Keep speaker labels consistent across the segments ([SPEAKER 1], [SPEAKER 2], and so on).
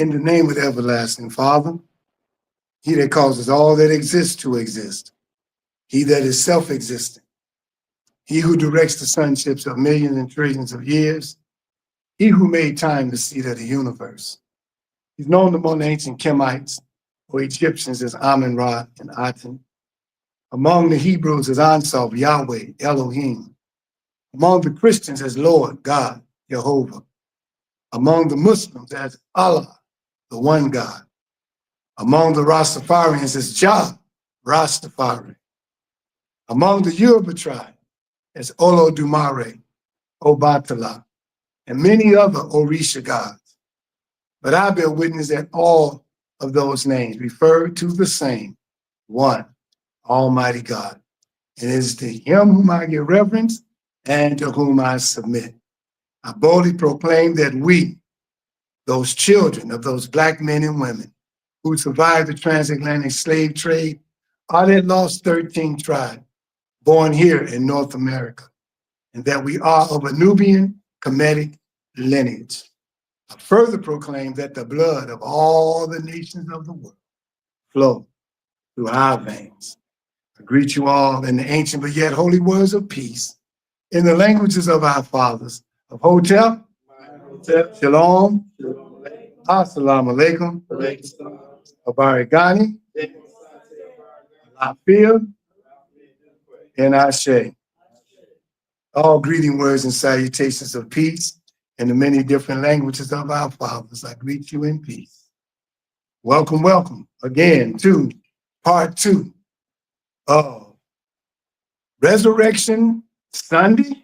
[SPEAKER 1] In the name of the everlasting Father, he that causes all that exists to exist, he that is self-existent, he who directs the sunships of millions and trillions of years, he who made time the seat of the universe. He's known among the ancient Kemites or Egyptians as Amun-Ra and Aten, among the Hebrews as Ansob, Yahweh, Elohim, among the Christians as Lord, God, Jehovah, among the Muslims as Allah, the one God, among the Rastafarians as Jah, Rastafari, among the Yoruba tribe as Olodumare, Obatala, and many other Orisha gods. But I bear witness that all of those names refer to the same one, Almighty God. And it is to him whom I give reverence and to whom I submit. I boldly proclaim that we, those children of those Black men and women who survived the transatlantic slave trade, are that lost 13th tribe born here in North America, and that we are of a Nubian Kemetic lineage. I further proclaim that the blood of all the nations of the world flow through our veins. I greet you all in the ancient but yet holy words of peace, in the languages of our fathers, of Hotep, Shalom, Assalamu alaikum, Abarigani, Lafia, and Ashe. All greeting words and salutations of peace in the many different languages of our fathers. I greet you in peace. Welcome, welcome again to part 2 of Resurrection Sunday.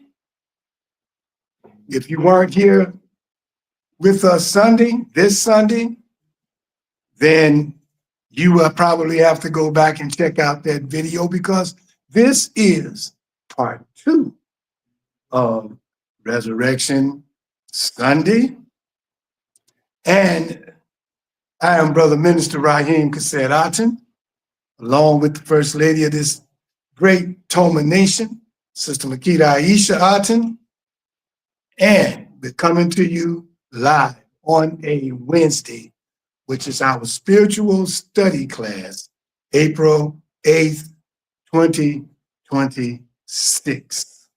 [SPEAKER 1] If you weren't here with us this Sunday, then you will probably have to go back and check out that video, because this is part 2 of Resurrection Sunday. And I am Brother Minister Raheem Kassed Aten, along with the First Lady of this great Toma nation, Sister Makita Aisha Aten. And we're coming to you live on a Wednesday, which is our spiritual study class, April 8th, 2026.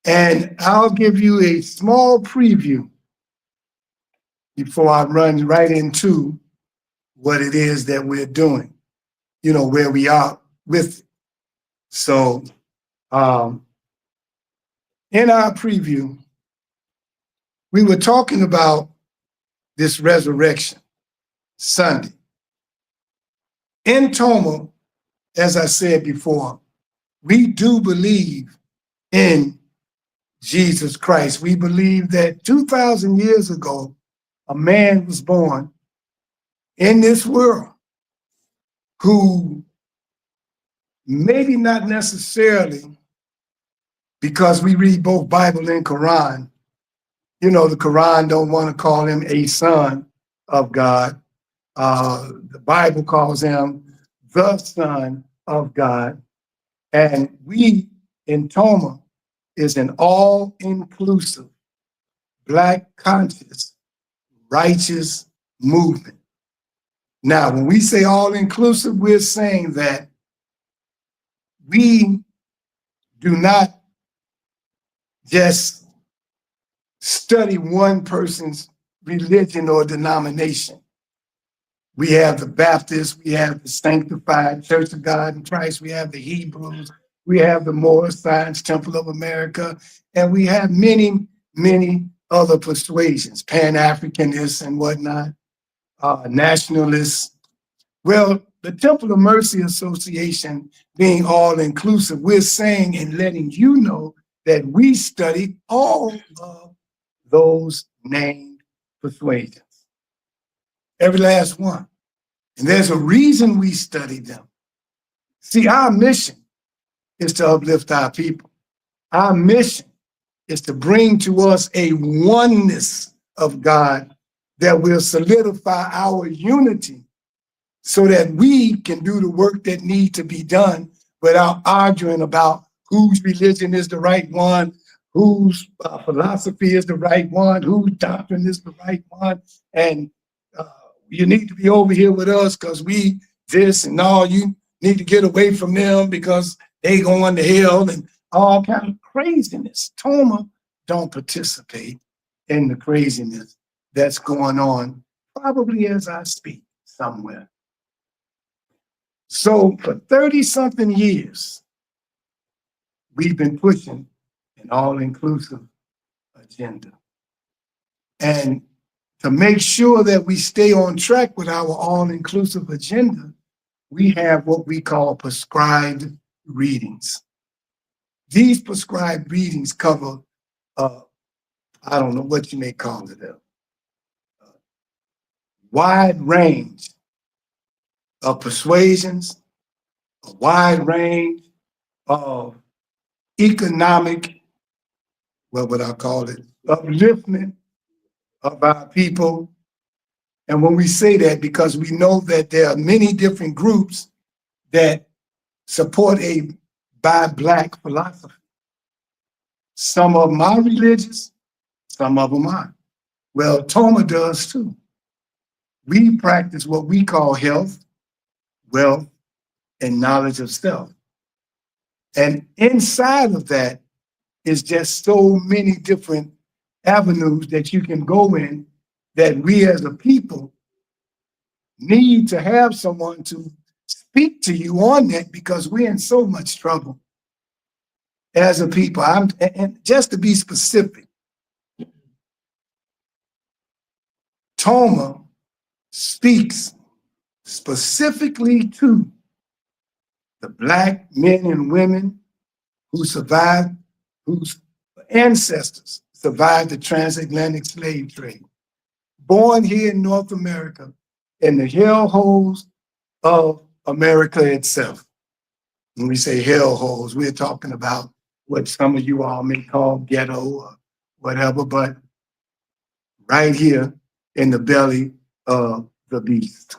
[SPEAKER 1] And I'll give you a small preview before I run right into what it is that we're doing, where we are with it. So in our preview, we were talking about this Resurrection Sunday. In Toma, as I said before, we do believe in Jesus Christ. We believe that 2,000 years ago, a man was born in this world who maybe not necessarily, because we read both Bible and Quran, the Quran don't want to call him a son of God. The Bible calls him the Son of God. And we in Toma is an all-inclusive, Black conscious, righteous movement. Now, when we say all-inclusive, we're saying that we do not just study one person's religion or denomination. We have the Baptists, we have the Sanctified Church of God in Christ, we have the Hebrews, we have the Moorish Science Temple of America, and we have many, many other persuasions, Pan-Africanists and whatnot, nationalists. Well, the Temple of Mercy Association being all-inclusive, we're saying and letting you know that we study all of those named persuasions. Every last one. And there's a reason we study them. See, our mission is to uplift our people. Our mission is to bring to us a oneness of God that will solidify our unity so that we can do the work that needs to be done without arguing about whose religion is the right one, whose philosophy is the right one, whose doctrine is the right one, and you need to be over here with us because we this and all. You need to get away from them because they going to hell and all kind of craziness. Toma don't participate in the craziness that's going on, probably as I speak somewhere. So for 30-something years, we've been pushing an all-inclusive agenda. And to make sure that we stay on track with our all-inclusive agenda, we have what we call prescribed readings. These prescribed readings cover, I don't know what you may call it, a wide range of persuasions, a wide range of economic, what would I call it, upliftment of our people. And when we say that, because we know that there are many different groups that support a by Black philosophy. Some of them are religious, some of them aren't. Well, Toma does too. We practice what we call health, wealth, and knowledge of self. And inside of that is just so many different avenues that you can go in that we as a people need to have someone to speak to you on that, because we're in so much trouble as a people. And just to be specific, Toma speaks specifically to the Black men and women who survived, whose ancestors survived the transatlantic slave trade, born here in North America in the hellholes of America itself. When we say hellholes, we're talking about what some of you all may call ghetto or whatever, but right here in the belly of the beast,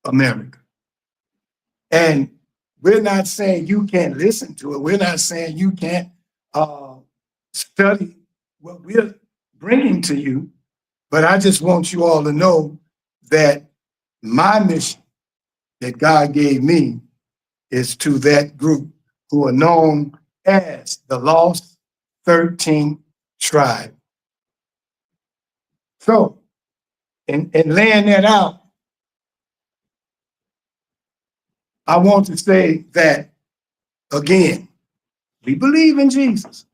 [SPEAKER 1] America. And we're not saying you can't listen to it. We're not saying you can't study what we're bringing to you. But I just want you all to know that my mission that God gave me is to that group who are known as the Lost 13th Tribe. So, in laying that out, I want to say that, again, we believe in Jesus,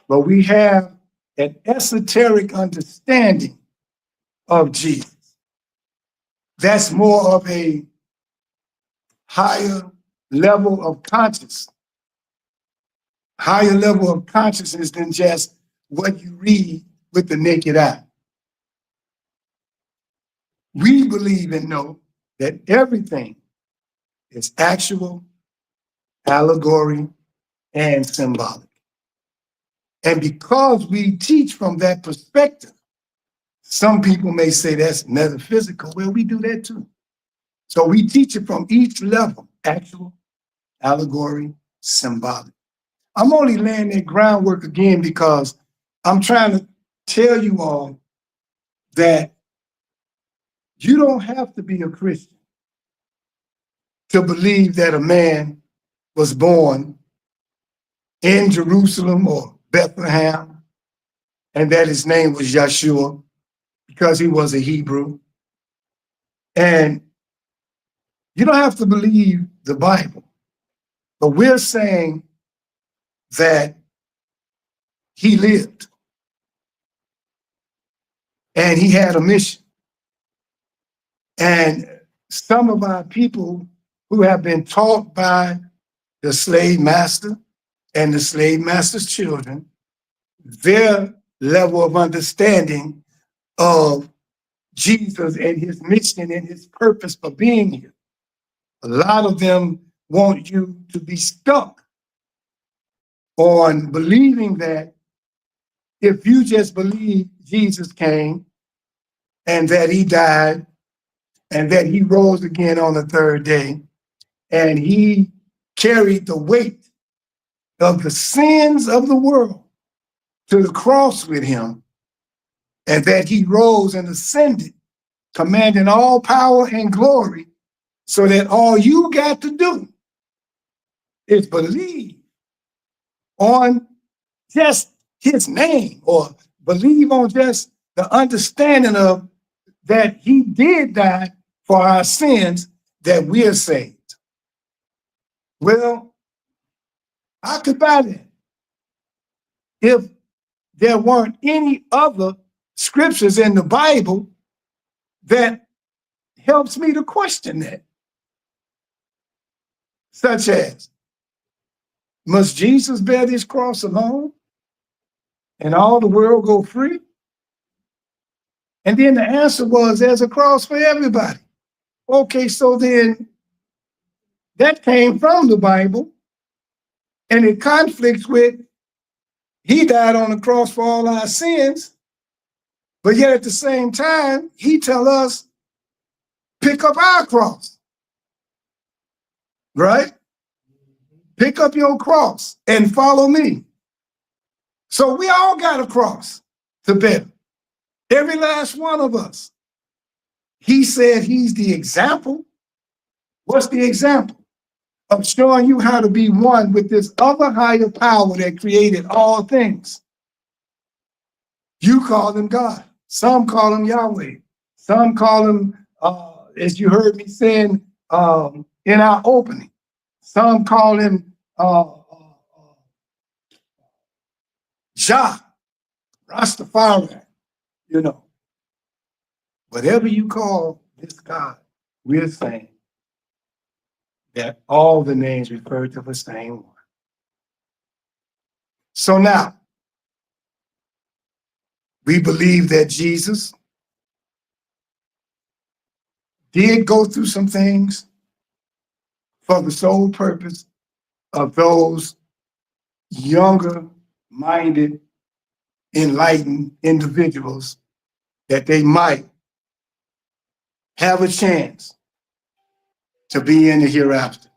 [SPEAKER 1] but we have an esoteric understanding of Jesus. That's more of a higher level of consciousness, higher level of consciousness than just what you read with the naked eye. We believe and know that everything is actual, allegory, and symbolic. And because we teach from that perspective, some people may say that's metaphysical. Well, we do that too. So we teach it from each level: actual, allegory, symbolic. I'm only laying that groundwork again because I'm trying to tell you all that you don't have to be a Christian to believe that a man was born in Jerusalem or Bethlehem and that his name was Yeshua because he was a Hebrew. And you don't have to believe the Bible, but we're saying that he lived and he had a mission. And some of our people who have been taught by the slave master and the slave master's children, their level of understanding of Jesus and his mission and his purpose for being here. A lot of them want you to be stuck on believing that if you just believe Jesus came and that he died and that he rose again on the third day and he carried the weight of the sins of the world to the cross with him, and that he rose and ascended, commanding all power and glory, so that all you got to do is believe on just his name, or believe on just the understanding of that he did die for our sins, that we are saved. Well, I could buy that if there weren't any other scriptures in the Bible that helps me to question that. Such as, must Jesus bear this cross alone and all the world go free? And then the answer was, there's a cross for everybody. Okay, so then that came from the Bible, and it conflicts with he died on the cross for all our sins, but yet at the same time, he tell us, pick up our cross, right? Pick up your cross and follow me. So we all got a cross to bear. Every last one of us. He said he's the example. What's the example? Of showing you how to be one with this other higher power that created all things. You call him God. Some call him Yahweh. Some call him, as you heard me saying in our opening, some call him Jah, Rastafari, you know. Whatever you call this God, we're saying that all the names refer to the same one. So now, we believe that Jesus did go through some things for the sole purpose of those younger-minded, enlightened individuals, that they might have a chance to be in the hereafter.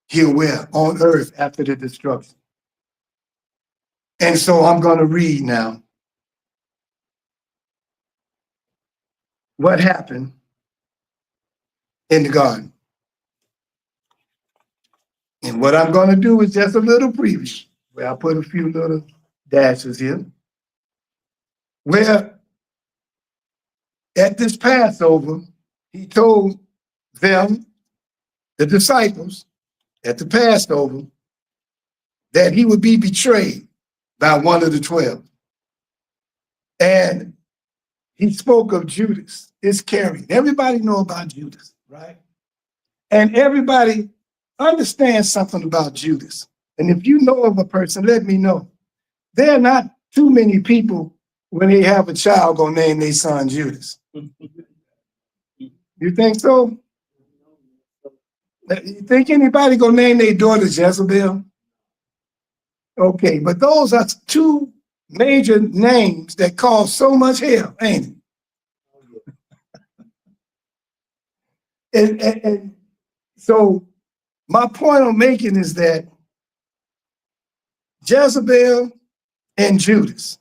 [SPEAKER 1] Here where? On earth after the destruction. And so I'm going to read now what happened in the garden. And what I'm going to do is just a little preview, where I put a few little dashes here, where at this Passover, he told them, the disciples, at the Passover, that he would be betrayed by one of the 12. And he spoke of Judas Iscariot. Everybody know about Judas, right? And everybody understands something about Judas. And if you know of a person, let me know. There are not too many people, when they have a child, gonna name their son Judas. You think so? You think anybody gonna name their daughter Jezebel? Okay, but those are two major names that cause so much hell, ain't it? And so my point I'm making is that Jezebel and Judas,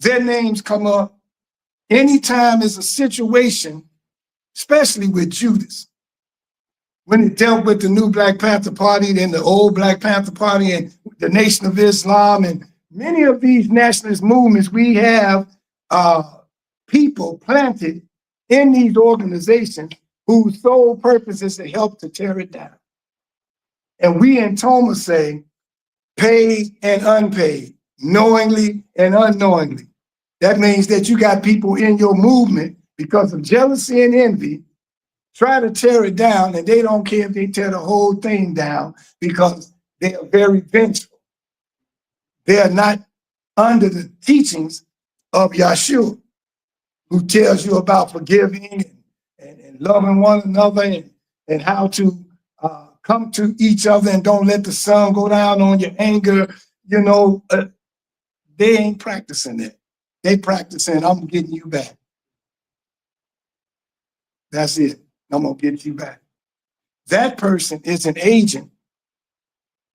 [SPEAKER 1] their names come up anytime there's a situation, especially with Judas. When it dealt with the new Black Panther Party, then the old Black Panther Party, and the Nation of Islam, and many of these nationalist movements, we have people planted in these organizations whose sole purpose is to help to tear it down. And we in Toma say, paid and unpaid, knowingly and unknowingly. That means that you got people in your movement because of jealousy and envy, try to tear it down, and they don't care if they tear the whole thing down because they are very vengeful. They are not under the teachings of Yeshua, who tells you about forgiving and loving one another, and how to come to each other and don't let the sun go down on your anger. You know, they ain't practicing it. They practicing, I'm getting you back. That's it. I'm gonna get you back. That person is an agent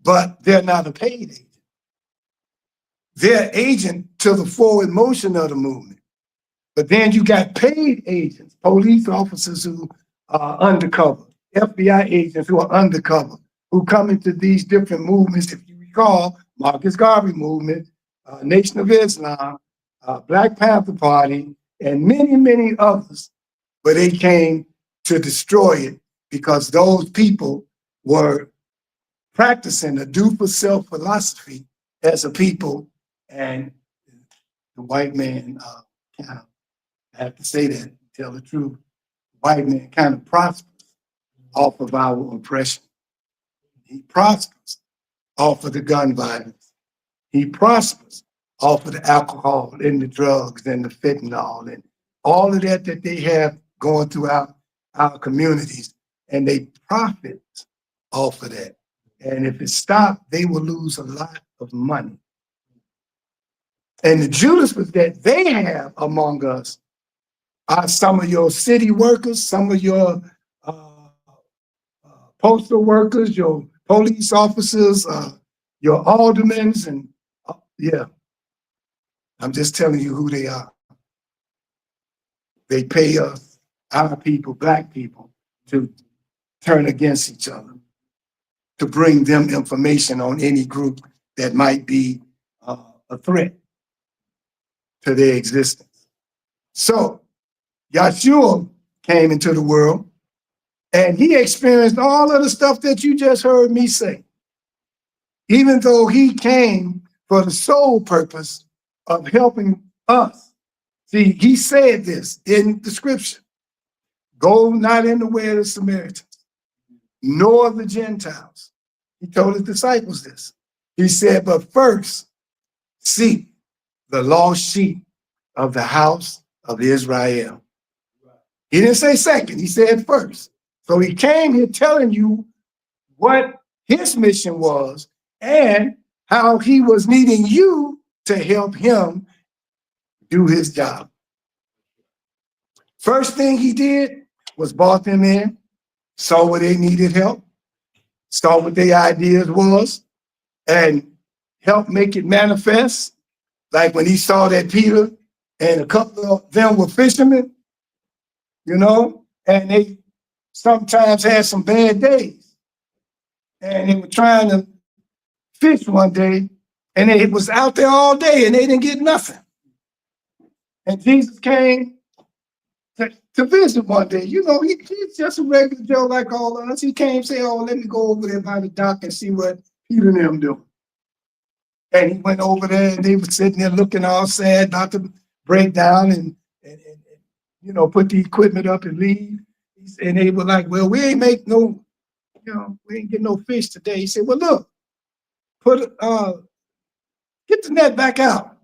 [SPEAKER 1] but they're not a paid agent. They're agent to the forward motion of the movement. But then you got paid agents, police officers who are undercover, FBI agents who are undercover, who come into these different movements. If you recall, Marcus Garvey movement, Nation of Islam, Black Panther Party, and many, many others, where they came to destroy it because those people were practicing a do for self philosophy as a people, and the white man kind of, I have to say that, tell the truth, the white man kind of prospers off of our oppression. He prospers off of the gun violence. He prospers off of the alcohol and the drugs and the fentanyl and all of that that they have going throughout our communities, and they profit off of that. And if it stopped, they will lose a lot of money. And the Judas was that they have among us are some of your city workers, some of your postal workers, your police officers, your aldermen, and yeah, I'm just telling you who they are. They pay us, our people, Black people, to turn against each other, to bring them information on any group that might be a threat to their existence. So Yahshua came into the world and he experienced all of the stuff that you just heard me say, even though he came for the sole purpose of helping us. See, he said this in the scripture, go not in the way of the Samaritans, nor the Gentiles. He told his disciples this. He said, but first, seek the lost sheep of the house of Israel. He didn't say second, he said first. So he came here telling you what his mission was and how he was needing you to help him do his job. First thing he did was brought them in, saw where they needed help, saw what their ideas was, and helped make it manifest. Like when he saw that Peter and a couple of them were fishermen, you know, and they sometimes had some bad days. And they were trying to fish one day, and they was out there all day and they didn't get nothing. And Jesus came to visit one day. You know, he's just a regular Joe like all of us. He came and said, oh, let me go over there by the dock and see what Peter and them do. And he went over there and they were sitting there looking all sad, about to break down and you know, put the equipment up and leave. And they were like, well, we ain't make no, you know, we ain't get no fish today. He said, well, look, get the net back out,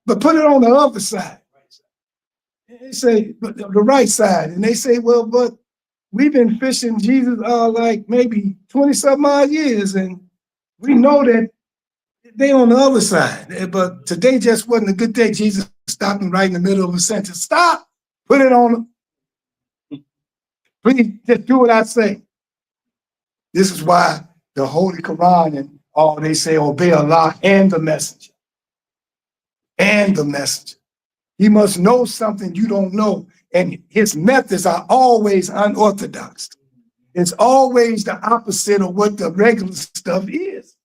[SPEAKER 1] but put it on the other side. And they say, but the right side. And they say, well, but we've been fishing Jesus like maybe 20-something odd years, and we know that they on the other side. But today just wasn't a good day. Jesus stopped him right in the middle of a sentence. Stop, put it on. Please just do what I say. This is why the Holy Quran and all they say, obey Allah and the messenger. And the messenger. He must know something you don't know. And his methods are always unorthodox. It's always the opposite of what the regular stuff is.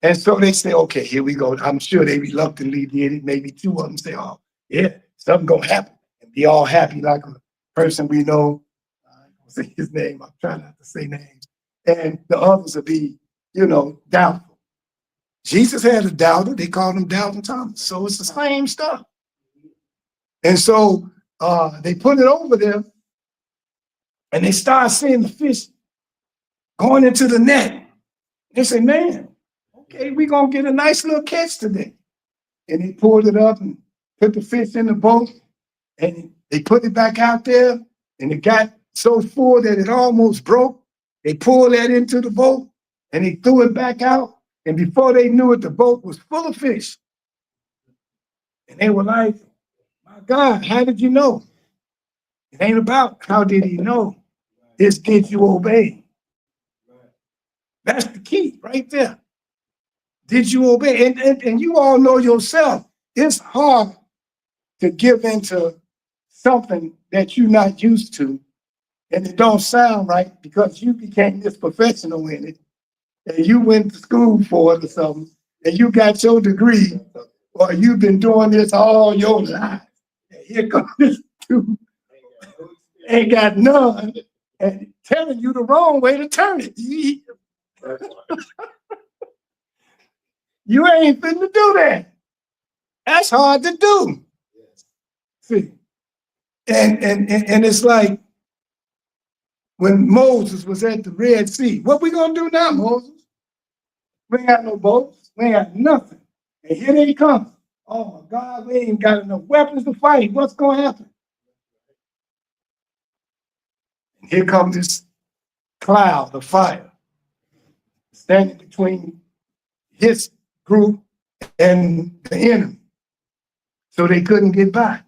[SPEAKER 1] And so they say, okay, here we go. I'm sure they reluctantly did it. Maybe two of them say, oh, yeah, something gonna happen. And be all happy like a person we know. I don't say his name. I'm trying not to say names. And the others will be, you know, doubtful. Jesus had a doubter. They called him Doubting Thomas. So it's the same stuff. And so they put it over there and they start seeing the fish going into the net. They say, man, okay, we're going to get a nice little catch today. And they pulled it up and put the fish in the boat and they put it back out there and it got so full that it almost broke. They pulled that into the boat and they threw it back out. And before they knew it, the boat was full of fish. And they were like, my God, how did you know? It ain't about how did he know. It's did you obey? That's the key, right? right there. Did you obey? And you all know yourself, it's hard to give into something that you're not used to, and it don't sound right because you became this professional in it, and you went to school for it or something, and you got your degree, or you've been doing this all your life. And here comes this dude, ain't got none, and telling you the wrong way to turn it. You ain't finna do that. That's hard to do. See, and it's like when Moses was at the Red Sea. What we gonna do now, Moses? We ain't got no boats. We ain't got nothing. And here they come. Oh my God, we ain't got enough weapons to fight. What's gonna happen? And here comes this cloud of fire standing between his group and the enemy. So they couldn't get by.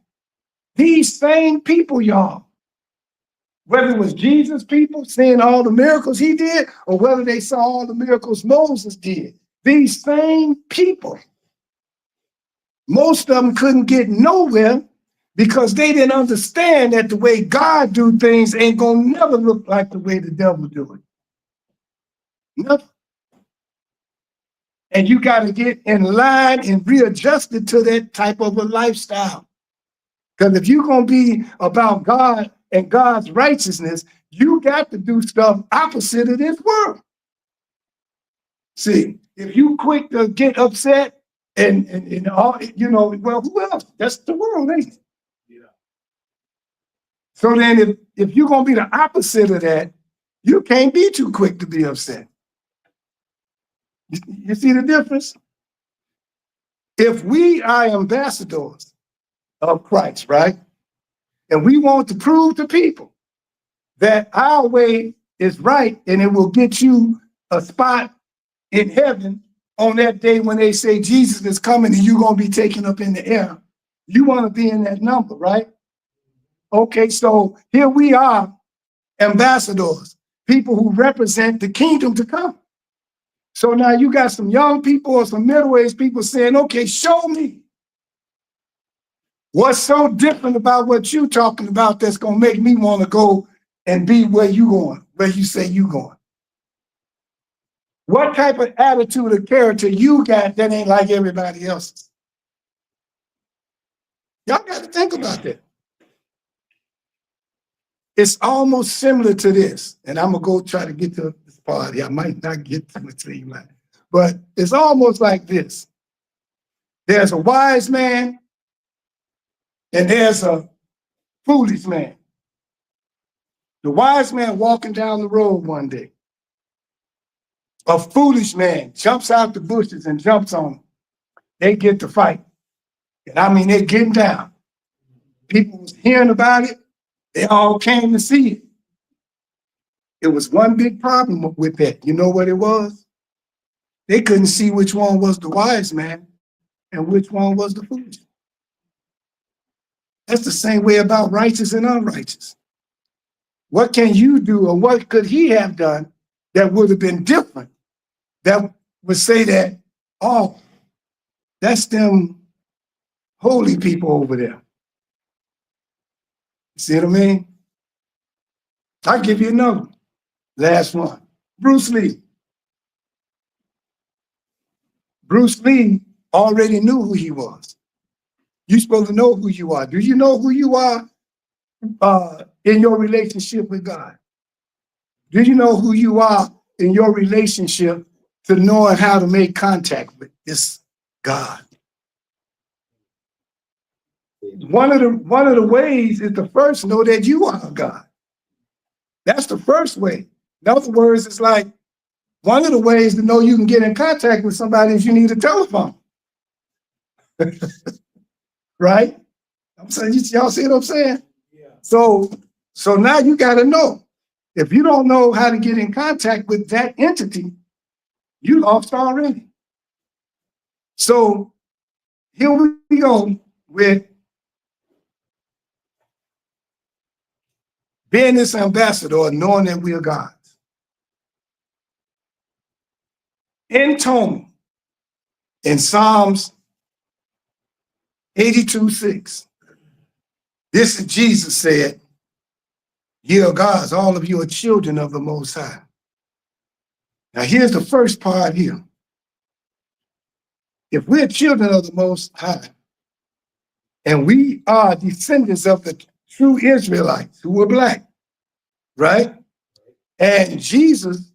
[SPEAKER 1] These same people, y'all, whether it was Jesus' people seeing all the miracles he did, or whether they saw all the miracles Moses did, these same people, most of them couldn't get nowhere because they didn't understand that the way God do things ain't gonna never look like the way the devil do it. Nothing. And you got to get in line and readjusted to that type of a lifestyle. Because if you're going to be about God and God's righteousness, you got to do stuff opposite of this world. See, if you quick to get upset and all, you know, well, who else? That's the world, ain't it? Yeah. So then if you're going to be the opposite of that, you can't be too quick to be upset. You see the difference? If we are ambassadors of Christ, right? And we want to prove to people that our way is right and it will get you a spot in heaven on that day when they say Jesus is coming and you're going to be taken up in the air. You want to be in that number, right? Okay, so here we are, ambassadors, people who represent the kingdom to come. So now you got some young people or some middle-aged people saying, okay, show me what's so different about what you're talking about that's going to make me want to go and be where you going, where you say you going. What type of attitude or character you got that ain't like everybody else's? Y'all got to think about that. It's almost similar to this, and I'm going to go try to get to this party. I might not get to it tonight, but it's almost like this. There's a wise man and there's a foolish man. The wise man walking down the road one day. A foolish man jumps out the bushes and jumps on them. They get to fight. And I mean, they're getting down. People was hearing about it. They all came to see it. It was one big problem with that. You know what it was? They couldn't see which one was the wise man and which one was the foolish. That's the same way about righteous and unrighteous. What can you do, or what could he have done that would have been different, that would say that, oh, that's them holy people over there. See what I mean? I'll give you another one. Last one. Bruce Lee. Bruce Lee already knew who he was. You're supposed to know who you are. Do you know who you are in your relationship with God? Do you know who you are in your relationship to knowing how to make contact with this God? One of the ways is to first know that you are God. That's the first way. In other words, it's like one of the ways to know you can get in contact with somebody is you need a telephone. Right? I'm saying, y'all see what I'm saying? Yeah. So now you got to know. If you don't know how to get in contact with that entity, you lost already. So here we go with being this ambassador, knowing that we are God's. entombed in Psalms 82:6. This is Jesus said, "Ye are gods, all of you are children of the Most High." Now here's the first part here. If we're children of the Most High, and we are descendants of the true Israelites who were black, right? And Jesus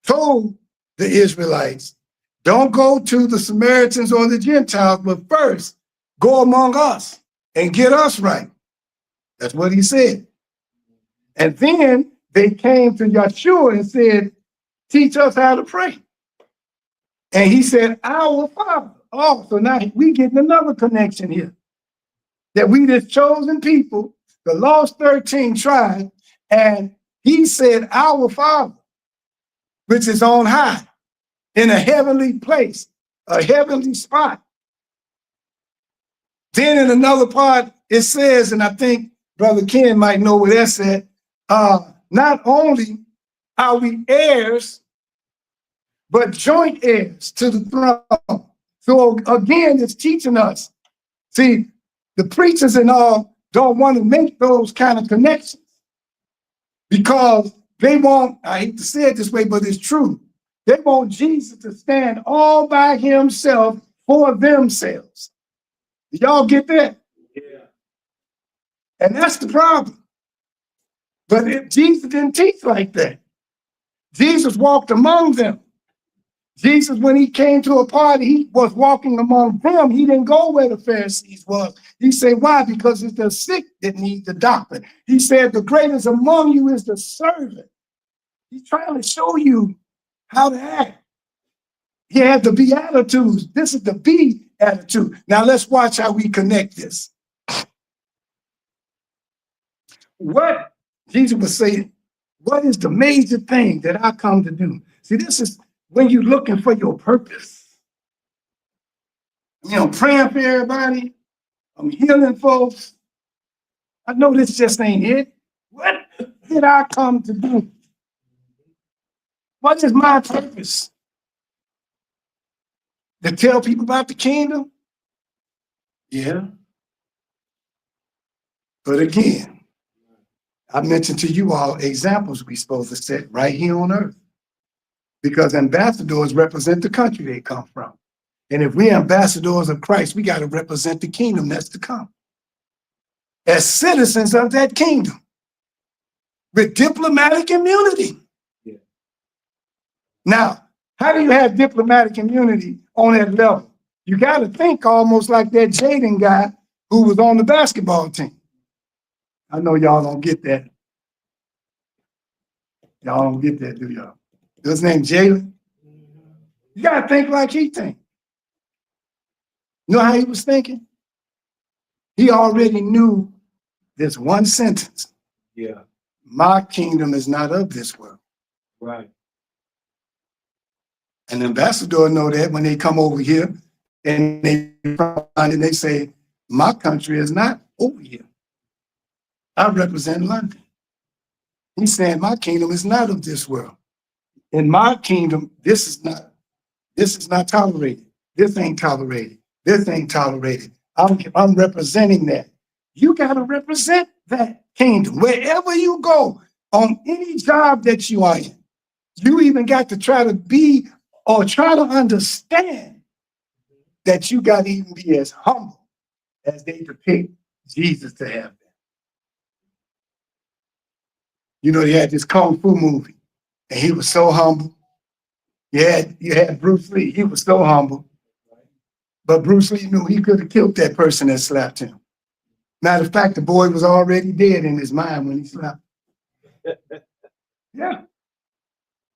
[SPEAKER 1] told the Israelites, don't go to the Samaritans or the Gentiles, but first go among us and get us right. That's what he said. And then they came to Yeshua and said, teach us how to pray. And he said, our Father. Oh, so now we getting another connection here. That we this chosen people, the lost 13 tribes, and he said, our Father, which is on high, in a heavenly place, a heavenly spot. Then in another part, it says, and I think Brother Ken might know what that said, not only are we heirs, but joint heirs to the throne. So again, it's teaching us. See, the preachers and all don't want to make those kind of connections because they want, I hate to say it this way, but it's true. They want Jesus to stand all by himself for themselves. Y'all get that? Yeah. And that's the problem. But if Jesus didn't teach like that. Jesus walked among them. Jesus, when he came to a party, he was walking among them. He didn't go where the Pharisees was. He said, why? Because it's the sick that need the doctor. He said, the greatest among you is the servant. He's trying to show you how to act. He had the Beatitudes. This is the B attitude. Now let's watch how we connect this. What Jesus was saying, what is the major thing that I come to do? See, this is when you're looking for your purpose. You know, praying for everybody. I'm healing folks. I know this just ain't it. What did I come to do? What is my purpose? To tell people about the kingdom? Yeah. But again, I mentioned to you all examples we're supposed to set right here on earth. Because ambassadors represent the country they come from. And if we're ambassadors of Christ, we got to represent the kingdom that's to come. As citizens of that kingdom. With diplomatic immunity. Yeah. Now, how do you have diplomatic immunity on that level? You got to think almost like that Jaden guy who was on the basketball team. I know y'all don't get that. Y'all don't get that, do y'all? His name Jalen. You got to think like he think. You know how he was thinking? He already knew this one sentence. Yeah. My kingdom is not of this world. Right. An ambassador know that when they come over here and they say, my country is not over here. I represent London. He's saying my kingdom is not of this world. In my kingdom, this is not tolerated. This ain't tolerated. This ain't tolerated. I'm representing that. You got to represent that kingdom. Wherever you go, on any job that you are in, you even got to try to be or try to understand that you got to even be as humble as they depict Jesus to have been. You know, you had this Kung Fu movie. And he was so humble. You had Bruce Lee. He was so humble. But Bruce Lee knew he could have killed that person that slapped him. Matter of fact, the boy was already dead in his mind when he slapped him. Yeah.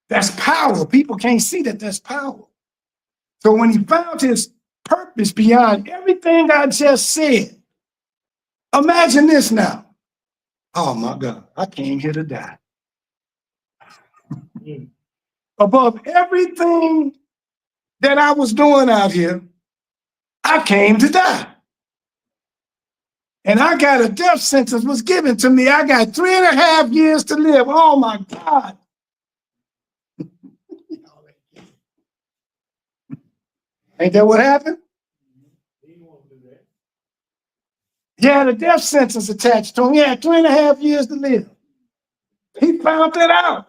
[SPEAKER 1] That's power. People can't see that that's power. So when he found his purpose beyond everything I just said, imagine this now. Oh my God, I came here to die. Above everything that I was doing out here, I came to die. And I got a death sentence was given to me. I got 3.5 years to live. Oh my God. Ain't that what happened? He had a death sentence attached to him. He had 3.5 years to live. He found that out.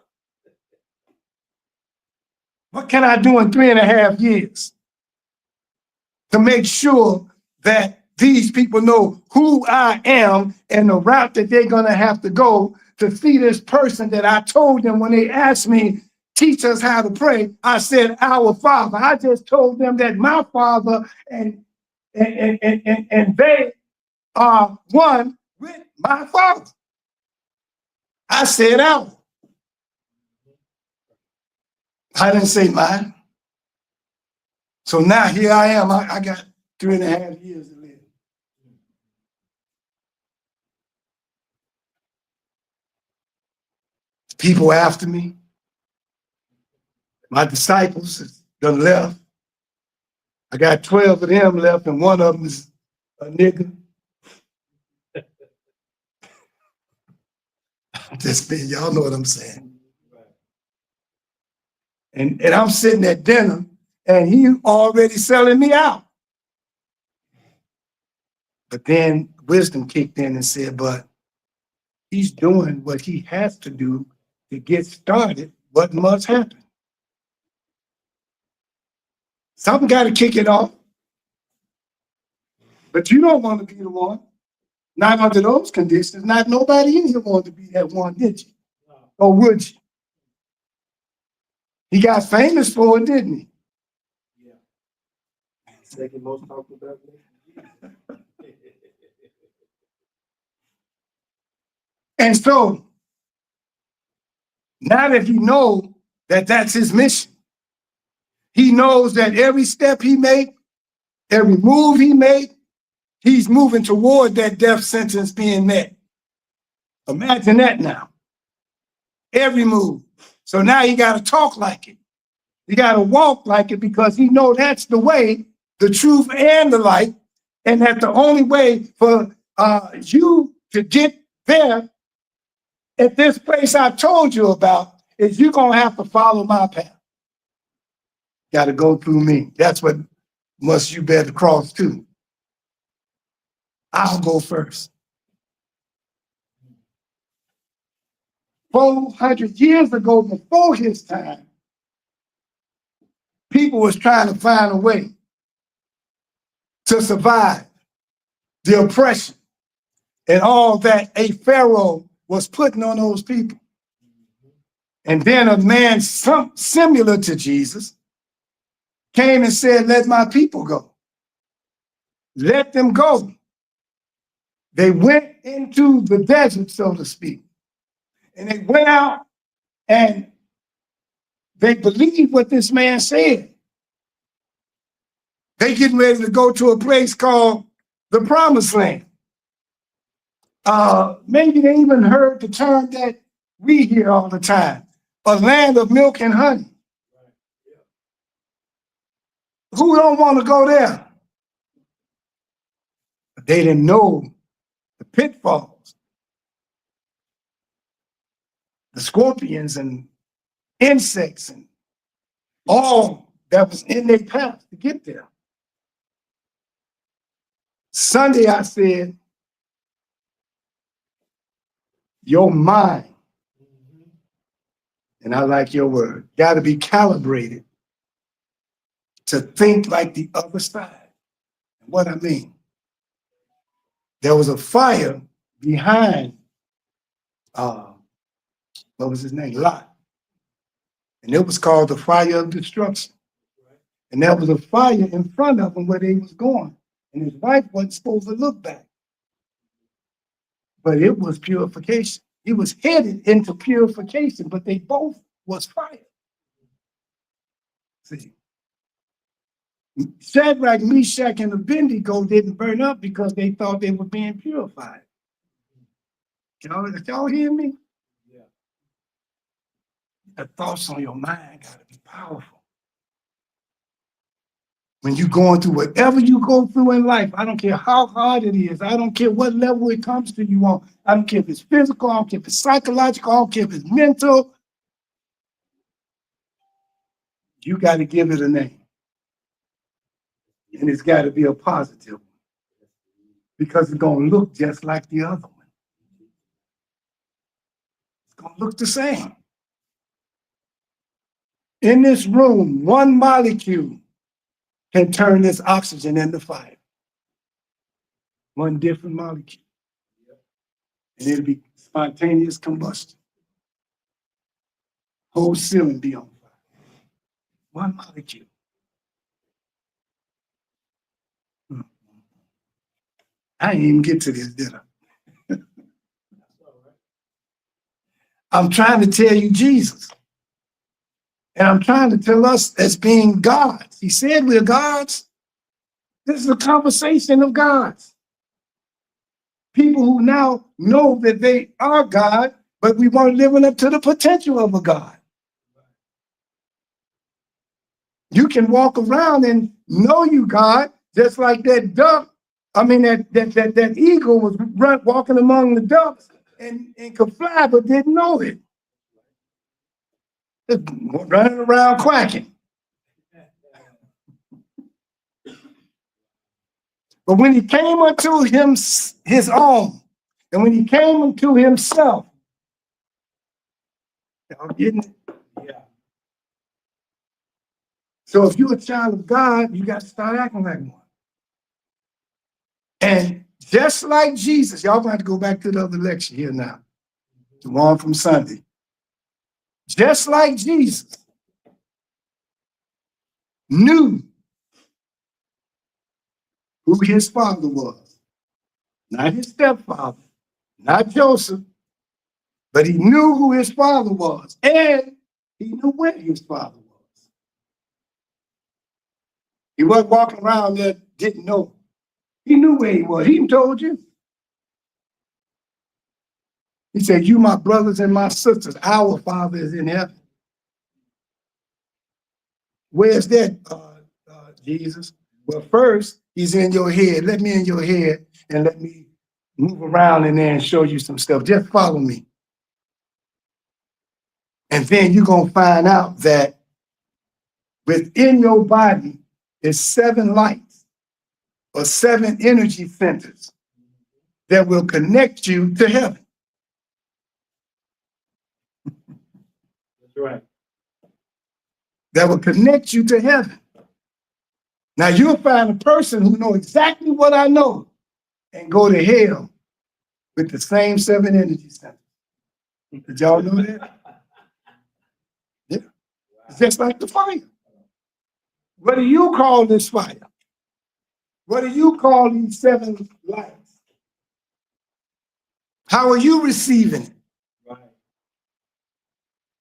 [SPEAKER 1] What can I do in 3.5 years to make sure that these people know who I am and the route that they're going to have to go to see this person that I told them when they asked me, teach us how to pray? I said, our Father. I just told them that my Father and they are one with my Father. I said our. I didn't say mine. So now here I am. I got 3.5 years to live. People after me. My disciples done left. I got 12 of them left, and one of them is a nigga. Y'all know what I'm saying. And I'm sitting at dinner, and he already selling me out. But then wisdom kicked in and said, but he's doing what he has to do to get started. What must happen? Something got to kick it off. But you don't want to be the one. Not under those conditions. Not nobody in here wanted to be that one, did you? Or would you? He got famous for it, didn't he? Yeah. Second most talked about. And so, now that he knows that that's his mission, he knows that every step he made, every move he made, he's moving toward that death sentence being met. Imagine that now. Every move. So now he got to talk like it. He got to walk like it because he knows that's the way, the truth and the light, and that the only way for you to get there at this place I told you about is you're going to have to follow my path. Got to go through me. That's what must you bear the cross too. I'll go first. 400 years ago, before his time, people was trying to find a way to survive the oppression and all that a Pharaoh was putting on those people. And then a man similar to Jesus came and said, let my people go. Let them go. They went into the desert, so to speak. And they went out and they believed what this man said. They getting ready to go to a place called the Promised Land. Maybe they even heard the term that we hear all the time, a land of milk and honey. Who don't want to go there? But they didn't know the pitfalls, the scorpions and insects and all that was in their path to get there. Sunday, I said, your mind, and I like your word, got to be calibrated to think like the other side. What I mean, there was a fire behind, what was his name? Lot. And it was called the fire of destruction. And there was a fire in front of him where they was going. And his wife wasn't supposed to look back. But it was purification. He was headed into purification, but they both was fire. See, Shadrach, Meshach, and Abednego didn't burn up because they thought they were being purified. Y'all hear me? Yeah. The thoughts on your mind got to be powerful. When you're going through whatever you go through in life, I don't care how hard it is. I don't care what level it comes to you on. I don't care if it's physical. I don't care if it's psychological. I don't care if it's mental. You got to give it a name. And it's got to be a positive one because it's going to look just like the other one. It's going to look the same. In this room, one molecule can turn this oxygen into fire. One different molecule. And it'll be spontaneous combustion. Whole ceiling be on fire. One molecule. I didn't even get to this, did I? I'm trying to tell you Jesus. And I'm trying to tell us as being gods. He said we're gods. This is a conversation of gods. People who now know that they are God, but we weren't living up to the potential of a God. You can walk around and know you God, just like that duck. I mean, that eagle was walking among the ducks and could fly, but didn't know it. Just running around quacking. But when he came unto his own, and when he came unto himself, y'all getting it? Yeah. So if you're a child of God, you got to start acting like one. And just like Jesus, y'all going to have to go back to the other lecture here now, the one from Sunday. Just like Jesus knew who his father was, not his stepfather, not Joseph, but he knew who his father was, and he knew where his father was. He wasn't walking around there, didn't know. He knew where he was. He even told you. He said, you, my brothers and my sisters, our Father is in heaven. Where's that, Jesus? Well, first, he's in your head. Let me in your head and let me move around in there and show you some stuff. Just follow me. And then you're going to find out that within your body is 7 lights or 7 energy centers that will connect you to heaven. That's right. That will connect you to heaven. Now you'll find a person who knows exactly what I know and go to hell with the same 7 energy centers. Did y'all know that? Yeah. It's just like the fire. What do you call this fire? What do you call these 7 lights? How are you receiving it? Right.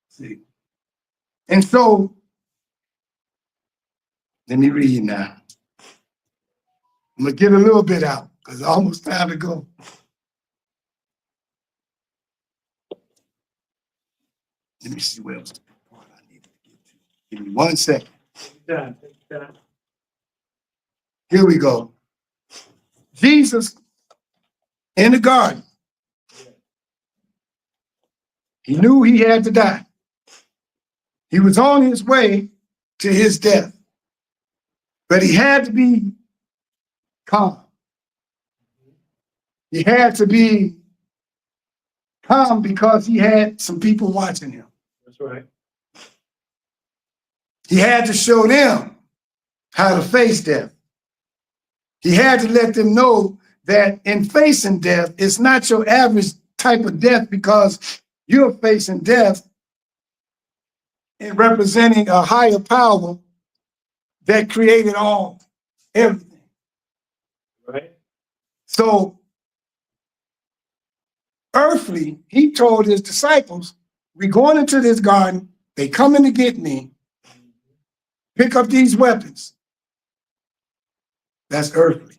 [SPEAKER 1] See. And so, let me read now. I'm going to get a little bit out because it's almost time to go. Let me see where else the part I need to get to. Give me 1 second. Here we go. Jesus in the garden. He knew he had to die. He was on his way to his death. But he had to be calm. He had to be calm because he had some people watching him. That's right. He had to show them how to face death. He had to let them know that in facing death, it's not your average type of death because you're facing death in representing a higher power that created everything. Right. So earthly, he told his disciples, we're going into this garden, they coming to get me, pick up these weapons. That's earthly.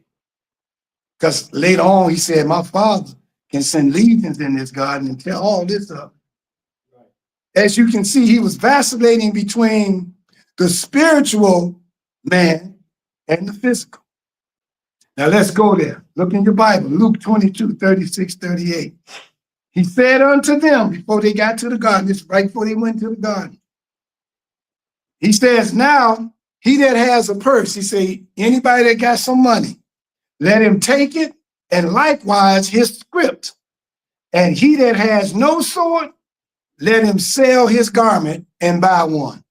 [SPEAKER 1] Because later on he said, my Father can send legions in this garden and tear all this up. Right. As you can see, he was vacillating between the spiritual man and the physical. Now let's go there. Look in your Bible, Luke 22, 36, 38. He said unto them before they got to the garden, this right before they went to the garden. He says, now he that has a purse, he say, anybody that got some money, let him take it, and likewise his script. And he that has no sword, let him sell his garment and buy one.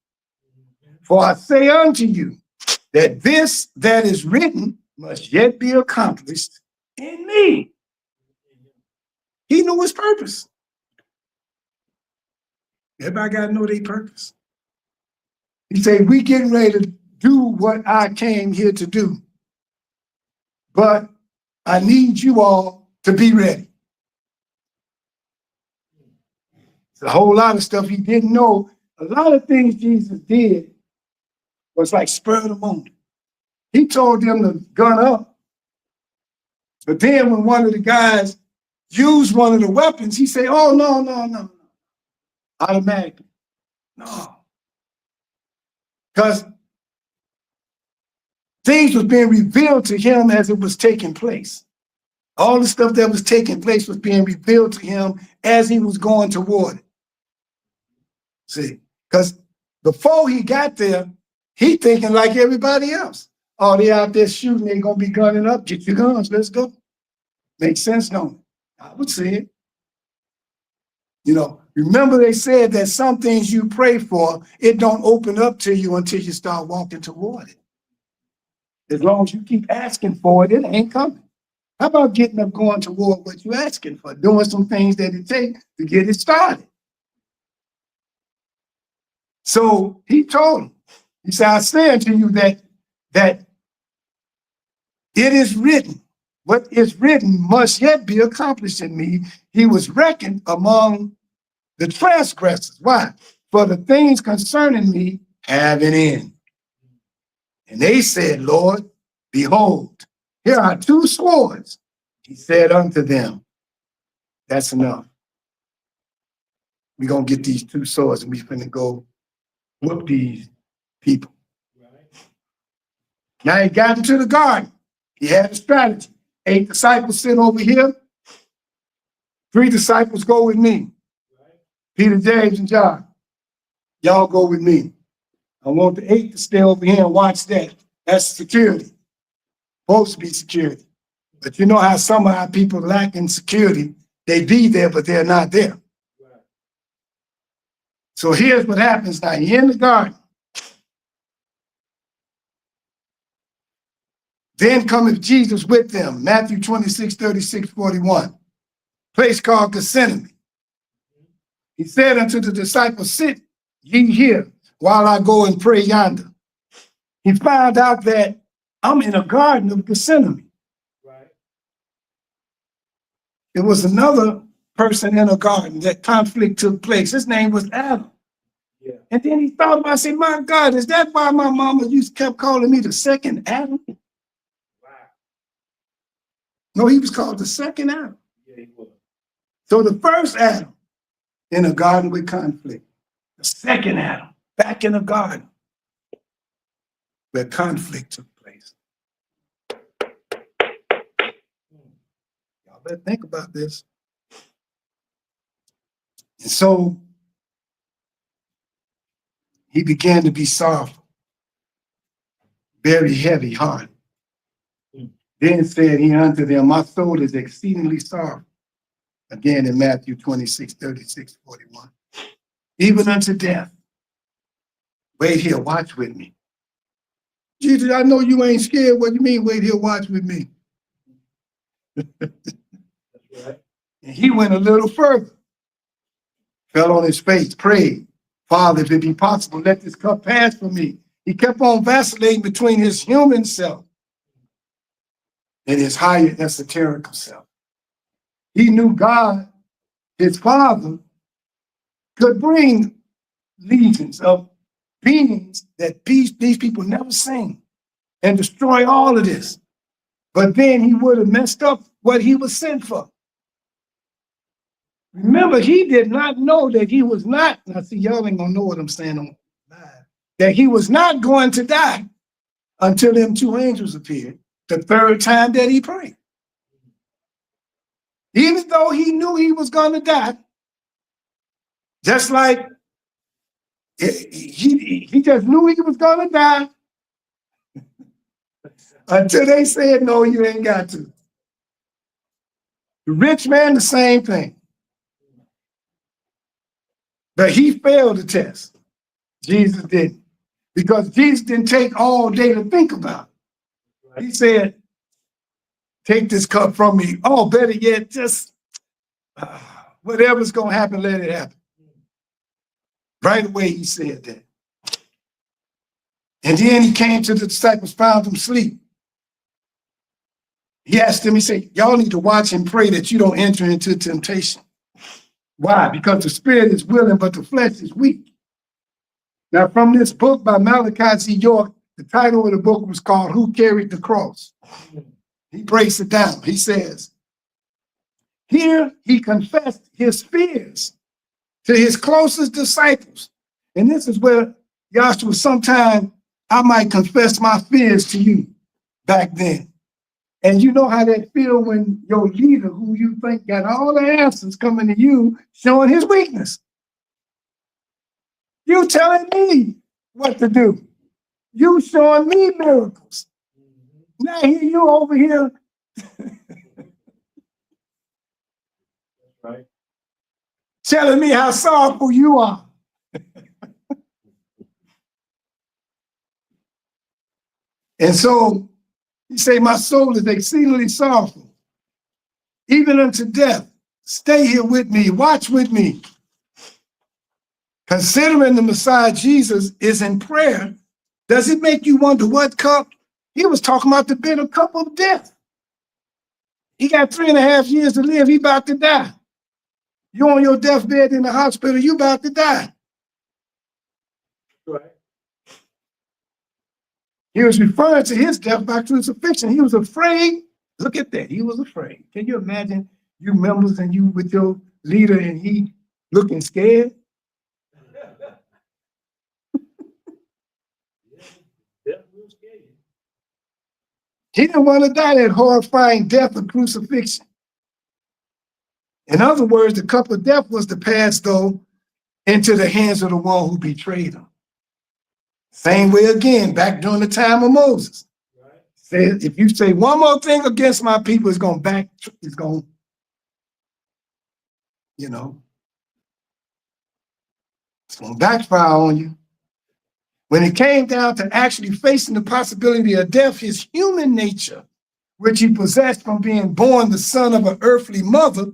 [SPEAKER 1] For I say unto you, that this that is written must yet be accomplished in me. He knew his purpose. Everybody got to know their purpose. He said, we getting ready to do what I came here to do. But I need you all to be ready. It's a whole lot of stuff he didn't know. A lot of things Jesus did was like spur of the moment. He told them to gun up. But then when one of the guys used one of the weapons, he said, oh, no. Automatically. No. Because things was being revealed to him as it was taking place. All the stuff that was taking place was being revealed to him as he was going toward it. See, because before he got there, he thinking like everybody else. Oh, they out there shooting, they're going to be gunning up. Get your guns, let's go. Makes sense, don't it? I would say it. You know, remember they said that some things you pray for, it don't open up to you until you start walking toward it. As long as you keep asking for it, it ain't coming. How about getting up going toward what you're asking for, doing some things that it takes to get it started? So he told him, he said, I say unto you that it is written, what is written must yet be accomplished in me. He was reckoned among the transgressors. Why? For the things concerning me have an end. And they said, Lord, behold, here are two swords. He said unto them, that's enough. We're going to get these two swords and we're going to go whoop these people. Now he got into the garden. He had a strategy. 8 disciples sit over here. 3 disciples go with me. Peter, James, and John. Y'all go with me. I want the 8 to stay over here and watch that. That's security. Supposed to be security. But you know how some of our people lack in security. They be there, but they're not there. So here's what happens now. You're in the garden. Then cometh Jesus with them. Matthew 26, 36, 41. Place called Gethsemane. He said unto the disciples, sit ye here while I go and pray yonder. He found out that I'm in a garden of Gethsemane. Right. It was another person in a garden that conflict took place. His name was Adam. Yeah. And then he thought about, say, my God, is that why my mama kept calling me the second Adam? No, he was called the second Adam. Yeah, he was. So the first Adam in a garden with conflict. The second Adam back in a garden where conflict took place. Y'all better think about this. And so he began to be sorrowful, very heavy hearted. Then said he unto them, my soul is exceedingly sorrowful. Again in Matthew 26, 36, 41. Even unto death. Wait here, watch with me. Jesus, I know you ain't scared. What do you mean, wait here, watch with me? That's right. And he went a little further. Fell on his face, prayed, Father, if it be possible, let this cup pass from me. He kept on vacillating between his human self and his higher esoteric self. He knew God, his Father, could bring legions of beings that these people never seen and destroy all of this. But then he would have messed up what he was sent for. Remember, he did not know that he was not, now see, y'all ain't gonna know what I'm saying on live, that he was not going to die until them 2 angels appeared, the 3rd time that he prayed. Even though he knew he was going to die, just like he just knew he was going to die, Until they said, no, you ain't got to. The rich man, the same thing. But he failed the test. Jesus didn't. Because Jesus didn't take all day to think about it. He said, take this cup from me. Oh, better yet, just whatever's going to happen, let it happen. Right away, he said that. And then he came to the disciples, found them asleep. He asked them, he said, y'all need to watch and pray that you don't enter into temptation. Why? Because the spirit is willing, but the flesh is weak. Now, from this book by Malachi Z. York, the title of the book was called Who Carried the Cross? He breaks it down. He says, here he confessed his fears to his closest disciples. And this is where, Yahshua, sometime I might confess my fears to you back then. And you know how that feel when your leader, who you think got all the answers, coming to you, showing his weakness. You telling me what to do. You showing me miracles. Now here you over here. Right. Telling me how sorrowful you are. And so he say, my soul is exceedingly sorrowful, even unto death. Stay here with me, watch with me. Considering the Messiah Jesus is in prayer, does it make you wonder what cup? He was talking about the bitter cup of death. He got 3.5 years to live, he about to die. You on your deathbed in the hospital, you about to die. Right. He was referring to his death by crucifixion. He was afraid. Look at that. He was afraid. Can you imagine you members and you with your leader and he looking scared? He didn't want to die that horrifying death of crucifixion. In other words, the cup of death was to pass, though, into the hands of the one who betrayed him. Same way again, back during the time of Moses. Right. Said, if you say one more thing against my people, it's going to backfire on you. When it came down to actually facing the possibility of death, his human nature, which he possessed from being born the son of an earthly mother,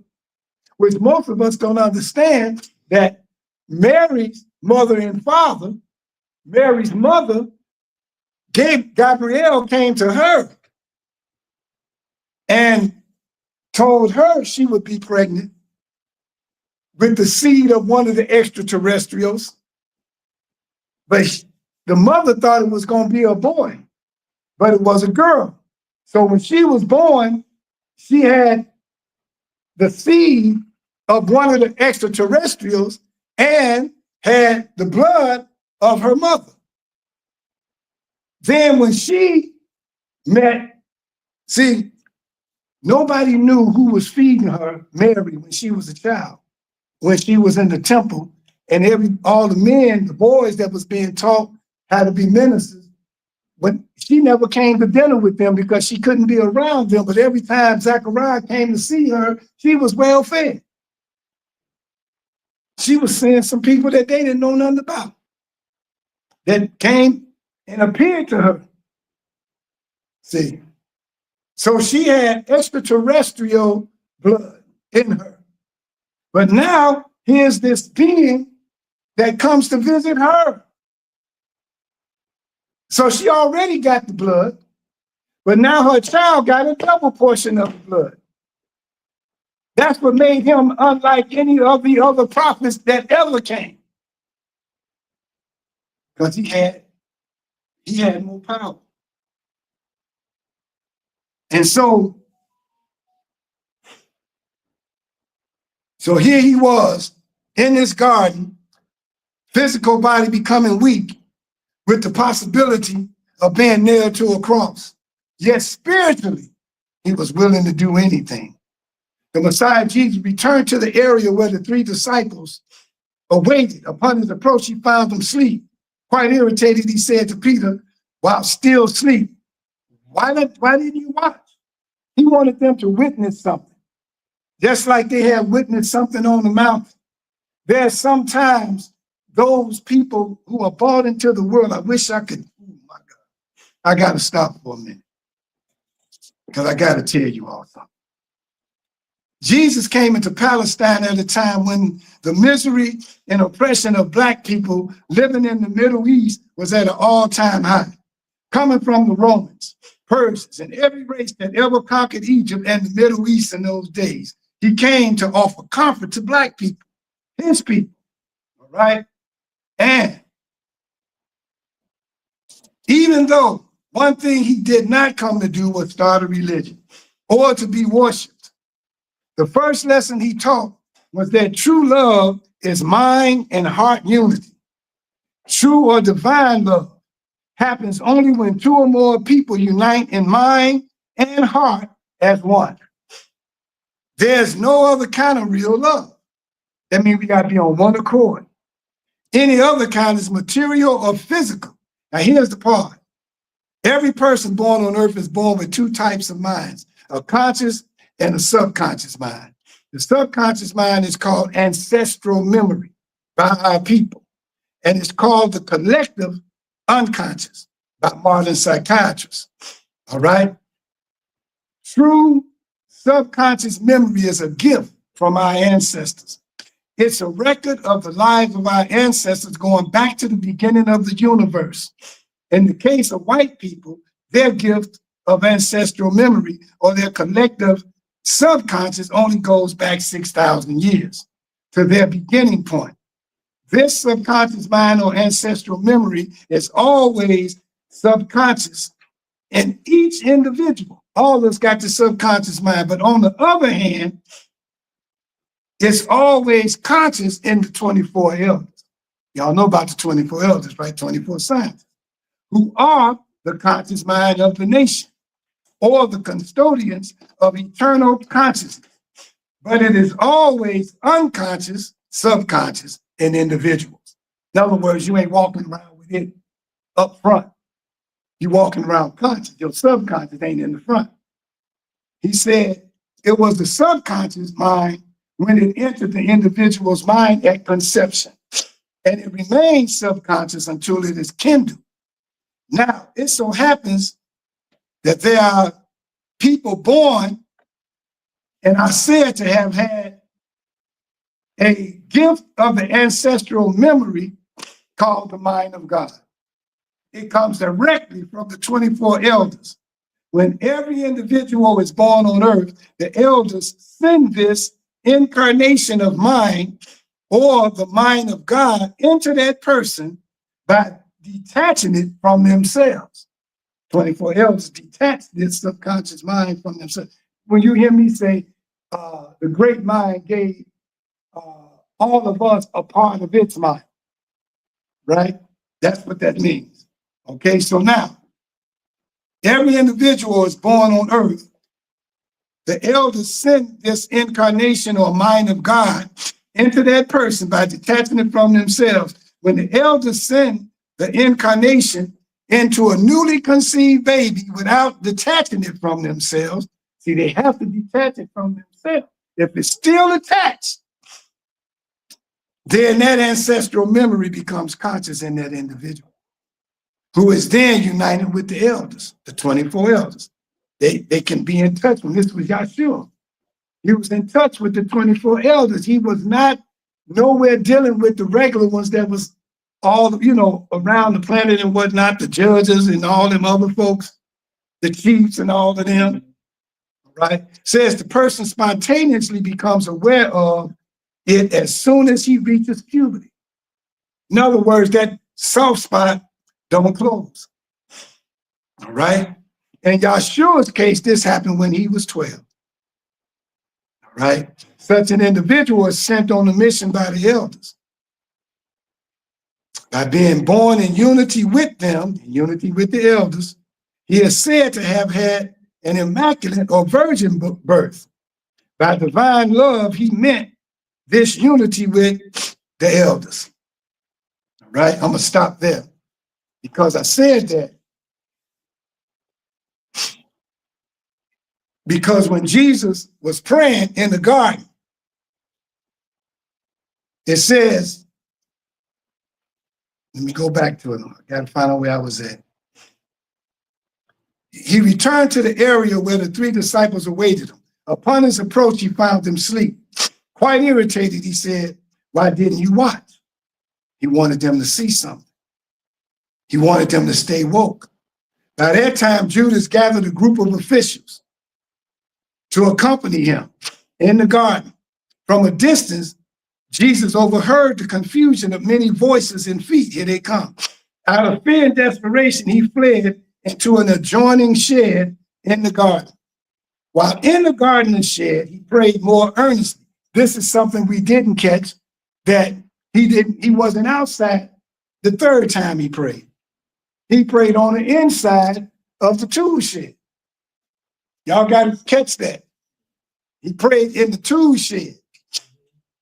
[SPEAKER 1] which most of us don't understand, that Mary's mother and father, Mary's mother, Gabriel, came to her and told her she would be pregnant with the seed of one of the extraterrestrials. But the mother thought it was going to be a boy, but it was a girl. So when she was born, she had the seed of one of the extraterrestrials and had the blood of her mother. Then when she met, see, nobody knew who was feeding her, Mary, when she was a child, when she was in the temple, and all the men, the boys that was being taught how to be ministers, when she never came to dinner with them because she couldn't be around them, but every time Zechariah came to see her, she was well fed. She was seeing some people that they didn't know nothing about, that came and appeared to her. See, so she had extraterrestrial blood in her. But now here's this being that comes to visit her. So she already got the blood, but now her child got a double portion of the blood. That's what made him unlike any of the other prophets that ever came. Because he had more power. And so here he was in this garden, physical body becoming weak, with the possibility of being nailed to a cross. Yet spiritually, he was willing to do anything. The Messiah Jesus returned to the area where the 3 disciples awaited. Upon his approach, he found them asleep. Quite irritated, he said to Peter, while still asleep, Why didn't you watch? He wanted them to witness something. Just like they had witnessed something on the mountain. There's sometimes those people who are bought into the world. I wish I could, oh my God. I got to stop for a minute because I got to tell you all something. Jesus came into Palestine at a time when the misery and oppression of Black people living in the Middle East was at an all-time high, coming from the Romans, Persians, and every race that ever conquered Egypt and the Middle East in those days. He came to offer comfort to Black people, his people, all right? And even though one thing he did not come to do was start a religion or to be worshiped, the first lesson he taught was that true love is mind and heart unity. True or divine love happens only when two or more people unite in mind and heart as one. There's no other kind of real love. That means we got to be on one accord. Any other kind is material or physical. Now here's the part. Every person born on earth is born with two types of minds, a conscious and a subconscious mind. The subconscious mind is called ancestral memory by our people, and it's called the collective unconscious by modern psychiatrists, all right? True subconscious memory is a gift from our ancestors. It's a record of the lives of our ancestors going back to the beginning of the universe. In the case of white people, their gift of ancestral memory or their collective subconscious only goes back 6,000 years to their beginning point. This subconscious mind or ancestral memory is always subconscious in each individual. All of us got the subconscious mind, but on the other hand, it's always conscious in the 24 elders. Y'all know about the 24 elders, right? 24 scientists, who are the conscious mind of the nation, or the custodians of eternal consciousness. But it is always unconscious, subconscious in individuals. In other words, you ain't walking around with it up front. You're walking around conscious. Your subconscious ain't in the front. He said it was the subconscious mind when it entered the individual's mind at conception, and it remains subconscious until it is kindled. Now, it so happens that there are people born and are said to have had a gift of the ancestral memory called the mind of God. It comes directly from the 24 elders. When every individual is born on earth, the elders send this incarnation of mind or the mind of God into that person by detaching it from themselves. 24 elders detach this subconscious mind from themselves. When you hear me say, the great mind gave all of us a part of its mind, right? That's what that means. Okay, so now, every individual is born on earth. The elders send this incarnation or mind of God into that person by detaching it from themselves. When the elders send the incarnation into a newly conceived baby without detaching it from themselves, see, they have to detach it from themselves. If it's still attached, then that ancestral memory becomes conscious in that individual, who is then united with the elders, the 24 elders. They can be in touch with. This was Yahshua. He was in touch with the 24 elders. He was not nowhere dealing with the regular ones that was all, around the planet and whatnot, the judges and all them other folks, the chiefs and all of them, right? Says the person spontaneously becomes aware of it as soon as he reaches puberty. In other words, that soft spot don't close, all right? In Yahshua's case, this happened when he was 12, all right? Such an individual is sent on a mission by the elders. By being born in unity with them, in unity with the elders, he is said to have had an immaculate or virgin birth. By divine love, he meant this unity with the elders. All right, I'm gonna stop there because I said that Because when Jesus was praying in the garden, it says, let me go back to it. I got to find out where I was at. He returned to the area where the three disciples awaited him. Upon his approach, he found them asleep. Quite irritated, he said, "Why didn't you watch?" He wanted them to see something. He wanted them to stay woke. By that time, Judas gathered a group of officials to accompany him in the garden. From a distance, Jesus overheard the confusion of many voices and feet. Here they come. Out of fear and desperation, he fled into an adjoining shed in the garden. While in the garden and shed, he prayed more earnestly. This is something we didn't catch, that he wasn't outside the third time he prayed. He prayed on the inside of the tool shed. Y'all got to catch that. He prayed in the tool shed.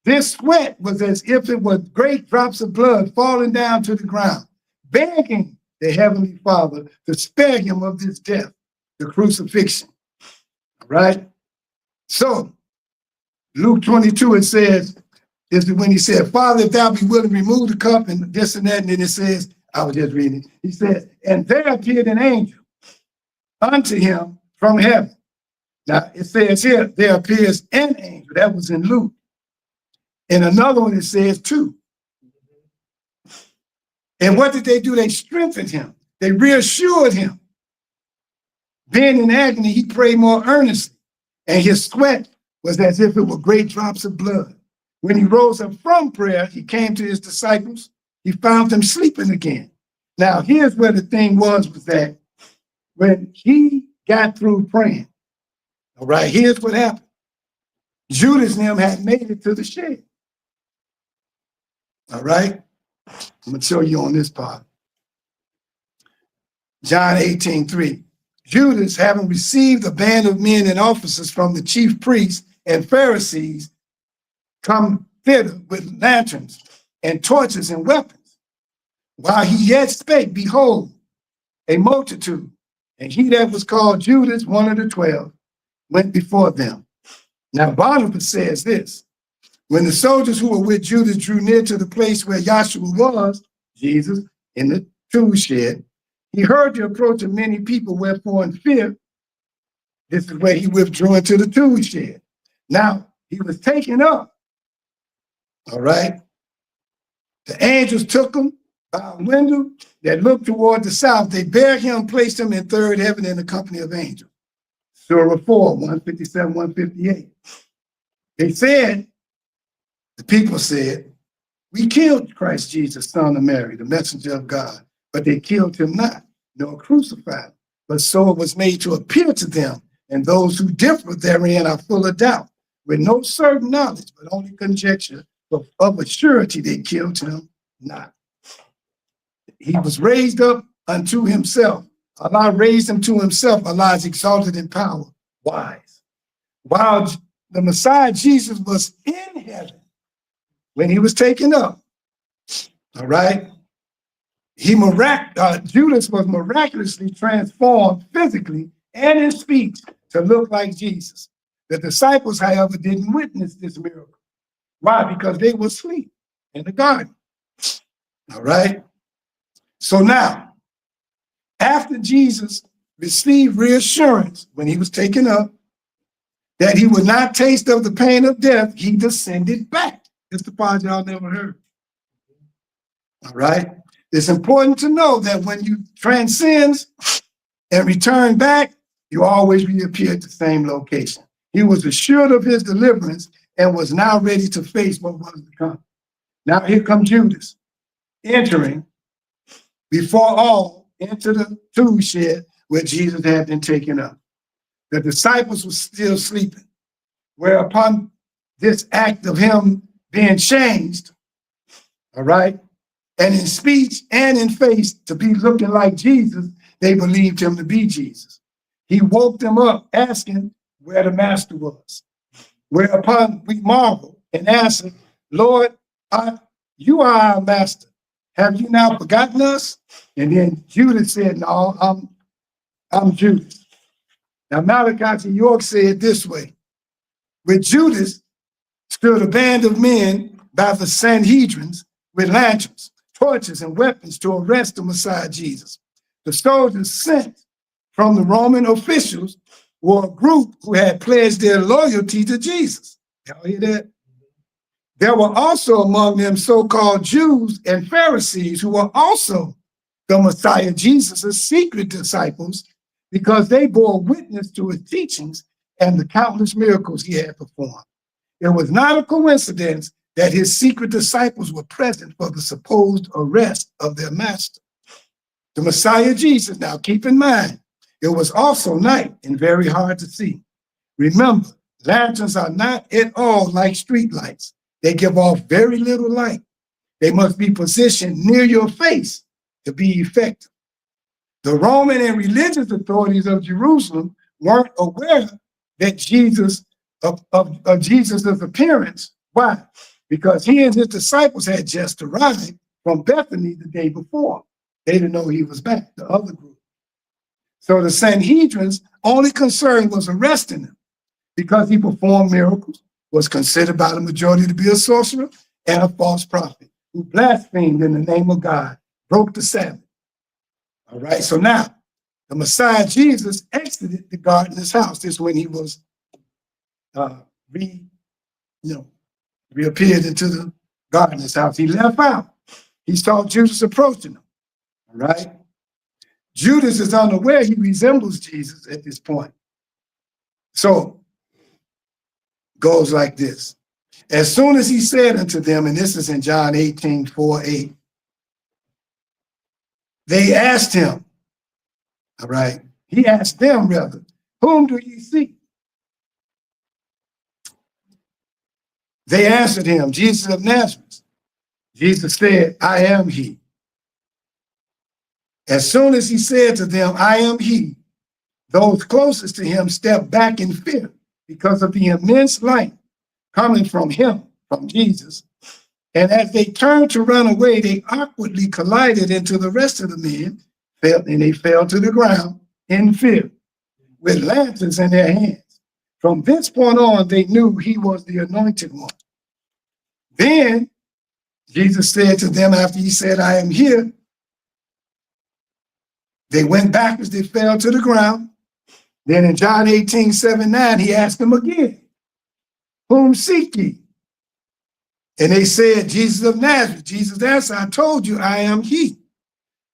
[SPEAKER 1] This sweat was as if it was great drops of blood falling down to the ground, begging the Heavenly Father to spare him of this death, the crucifixion. All right? So, Luke 22, it says, this is when he said, "Father, if thou be willing, remove the cup," and this and that. And then it says, I was just reading it. He says, "And there appeared an angel unto him from heaven." Now, it says here, there appears an angel. That was in Luke. In another one, it says two. And what did they do? They strengthened him. They reassured him. Being in agony, he prayed more earnestly, and his sweat was as if it were great drops of blood. When he rose up from prayer, he came to his disciples. He found them sleeping again. Now, here's where the thing was that when he got through praying, all right, here's what happened. Judas and them had made it to the shed. All right, I'm going to show you on this part. John 18:3. Judas, having received a band of men and officers from the chief priests and Pharisees, come thither with lanterns and torches and weapons. While he yet spake, behold, a multitude, and he that was called Judas, one of the 12, went before them. Now Barnabas says this: when the soldiers who were with Judas drew near to the place where Yahshua was, Jesus, in the tool shed, he heard the approach of many people, wherefore in fear, this is where he withdrew into the tool shed. Now, he was taken up, all right? The angels took him by a window that looked toward the south. They bare him, placed him in third heaven in the company of angels. Surah 4, 157, 158. They said, the people said, "We killed Christ Jesus, son of Mary, the messenger of God, but they killed him not, nor crucified him. But so it was made to appear to them, and those who differ therein are full of doubt, with no certain knowledge, but only conjecture, but of a surety they killed him not. He was raised up unto himself. Allah raised him to himself. Allah is exalted in power, wise. While the Messiah Jesus was in heaven, when he was taken up, all right, Judas was miraculously transformed physically and in speech to look like Jesus. The disciples, however, didn't witness this miracle. Why? Because they were asleep in the garden. All right. So now, after Jesus received reassurance when he was taken up that he would not taste of the pain of death, he descended back. It's the part y'all never heard. All right. It's important to know that when you transcend and return back, you always reappear at the same location. He was assured of his deliverance and was now ready to face what was to come. Now here comes Judas, entering before all into the tool shed where Jesus had been taken up. The disciples were still sleeping, whereupon this act of him being changed, all right, and in speech and in face to be looking like Jesus, they believed him to be Jesus. He woke them up asking where the master was, whereupon we marveled and answered, "Lord, you are our master. Have you now forgotten us?" And then Judas said, "No, I'm Judas." Now, Malachi York said it this way: with Judas stood a band of men by the Sanhedrins with lanterns, torches, and weapons to arrest the Messiah Jesus. The soldiers sent from the Roman officials were a group who had pledged their loyalty to Jesus. Y'all hear that? There were also among them so-called Jews and Pharisees who were also the Messiah Jesus' secret disciples, because they bore witness to his teachings and the countless miracles he had performed. It was not a coincidence that his secret disciples were present for the supposed arrest of their master. The Messiah Jesus, now keep in mind, it was also night and very hard to see. Remember, lanterns are not at all like street lights. They give off very little light. They must be positioned near your face to be effective. The Roman and religious authorities of Jerusalem weren't aware that Jesus, of Jesus' appearance. Why? Because he and his disciples had just arrived from Bethany the day before. They didn't know he was back, the other group. So the Sanhedrin's only concern was arresting him because he performed miracles, was considered by the majority to be a sorcerer and a false prophet who blasphemed in the name of God, broke the Sabbath. All right, so now the Messiah Jesus exited the gardener's house. This is when he was reappeared into the gardener's house. He left out. He saw Judas approaching him. All right. Judas is unaware he resembles Jesus at this point. So goes like this. As soon as he said unto them, and this is in John 18:4-8, they asked him, all right, he asked them rather, whom do ye seek? They answered him, Jesus of Nazareth. Jesus said, I am he. As soon as he said to them, I am he, those closest to him stepped back in fear because of the immense light coming from him, from Jesus. And as they turned to run away, they awkwardly collided into the rest of the men, and they fell to the ground in fear with lanterns in their hands. From this point on, they knew he was the anointed one. Then Jesus said to them, after he said, I am here, they went backwards, they fell to the ground. Then in John 18:7-9, he asked them again, whom seek ye? And they said, Jesus of Nazareth. Jesus answered, I told you I am he.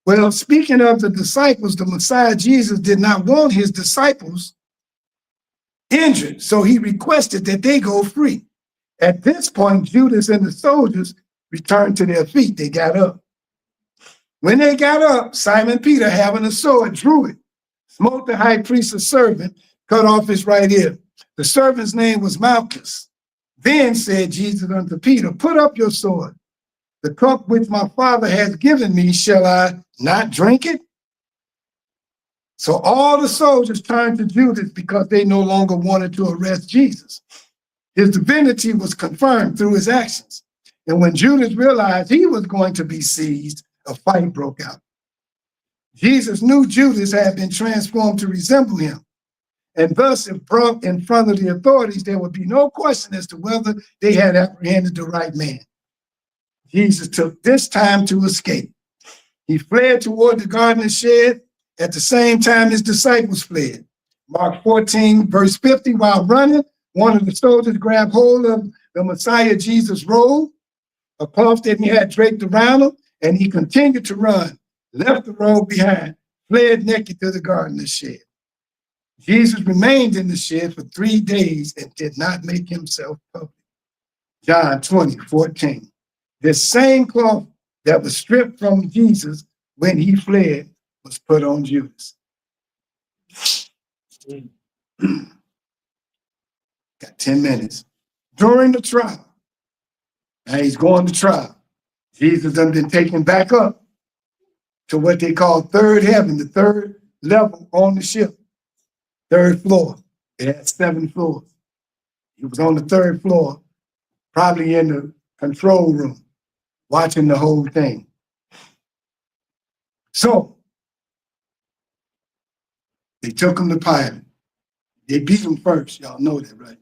[SPEAKER 1] Well, speaking of the disciples, the Messiah Jesus did not want his disciples injured, so he requested that they go free. At this point, Judas and the soldiers returned to their feet. They got up. When they got up, Simon Peter, having a sword, drew it, smote the high priest's servant, cut off his right ear. The servant's name was Malchus. Then said Jesus unto Peter, put up your sword. The cup which my Father has given me, shall I not drink it? So all the soldiers turned to Judas because they no longer wanted to arrest Jesus. His divinity was confirmed through his actions. And when Judas realized he was going to be seized, a fight broke out. Jesus knew Judas had been transformed to resemble him. And thus, if brought in front of the authorities, there would be no question as to whether they had apprehended the right man. Jesus took this time to escape. He fled toward the gardener's shed. At the same time, his disciples fled. Mark 14:50, while running, one of the soldiers grabbed hold of the Messiah Jesus' robe, a cloth that he had draped around him, and he continued to run, left the robe behind, fled naked to the gardener's shed. Jesus remained in the shed for 3 days and did not make himself public. John 20:14. This same cloth that was stripped from Jesus when he fled was put on Judas. Got 10 minutes. During the trial, now he's going to trial. Jesus done been taken back up to what they call third heaven, the third level on the ship. Third floor. It had 7 floors. He was on the 3rd floor, probably in the control room, watching the whole thing. So they took him to Pilate. They beat him first. Y'all know that, right?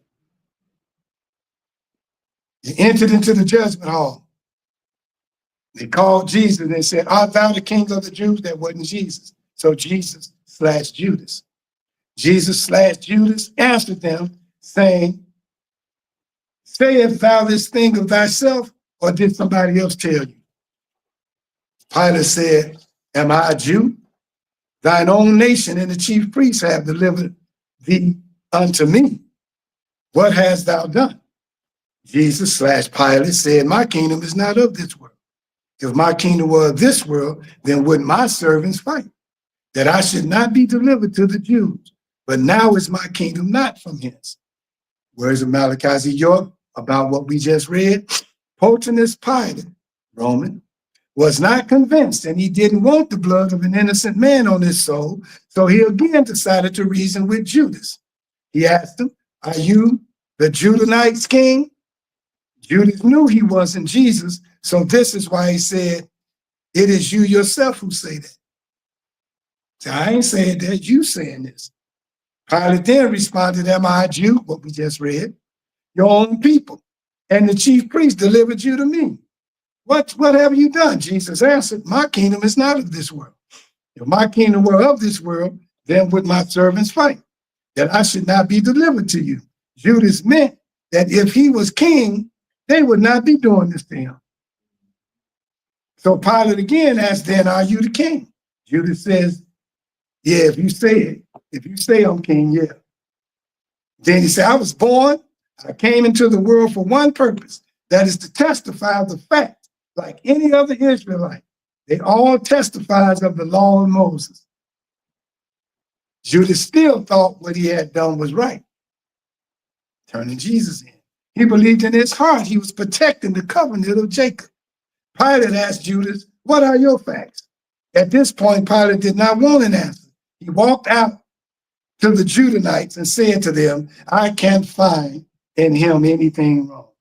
[SPEAKER 1] They entered into the judgment hall. They called Jesus and said, "Art thou the king of the Jews?" That wasn't Jesus. So Jesus / Judas. Jesus / Judas answered them, saying, "Sayest thou this thing of thyself, or did somebody else tell you?" Pilate said, "Am I a Jew? Thine own nation and the chief priests have delivered thee unto me. What hast thou done?" Jesus / Pilate said, "My kingdom is not of this world. If my kingdom were of this world, then would my servants fight, that I should not be delivered to the Jews. But now is my kingdom not from hence." Words of Malachi York about what we just read. Pontius Pilate, Roman, was not convinced, and he didn't want the blood of an innocent man on his soul, so he again decided to reason with Judas. He asked him, "Are you the Judahites' king?" Judas knew he wasn't Jesus, so this is why he said, "It is you yourself who say that." So I ain't saying that, you saying this. Pilate then responded, "Am I a Jew?" What we just read. "Your own people and the chief priest delivered you to me. What have you done?" Jesus answered, "My kingdom is not of this world. If my kingdom were of this world, then would my servants fight, that I should not be delivered to you." Judas meant that if he was king, they would not be doing this to him. So Pilate again asked, "Then are you the king?" Judas says, "Yeah, if you say it, if you say I'm king, yeah." Then he said, "I was born, I came into the world for one purpose, that is to testify of the fact, like any other Israelite. They all testifies of the law of Moses." Judas still thought what he had done was right, turning Jesus in. He believed in his heart he was protecting the covenant of Jacob. Pilate asked Judas, "What are your facts?" At this point, Pilate did not want an answer. He walked out to the Judahites and said to them, "I can't find in him anything wrong."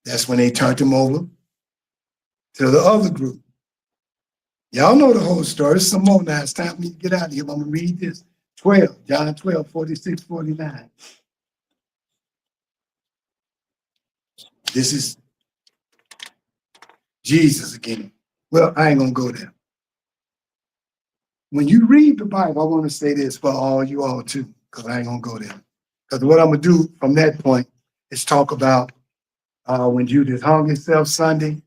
[SPEAKER 1] That's when they turned him over to the other group. Y'all know the whole story. There's some more now. It's time for me to get out of here. I'm going to read this. John 12, 46, 49. This is Jesus again. Well, I ain't going to go there. When you read the Bible, I want to say this for all you all too, because I ain't going to go there. Because what I'm going to do from that point is talk about when Judas hung himself Sunday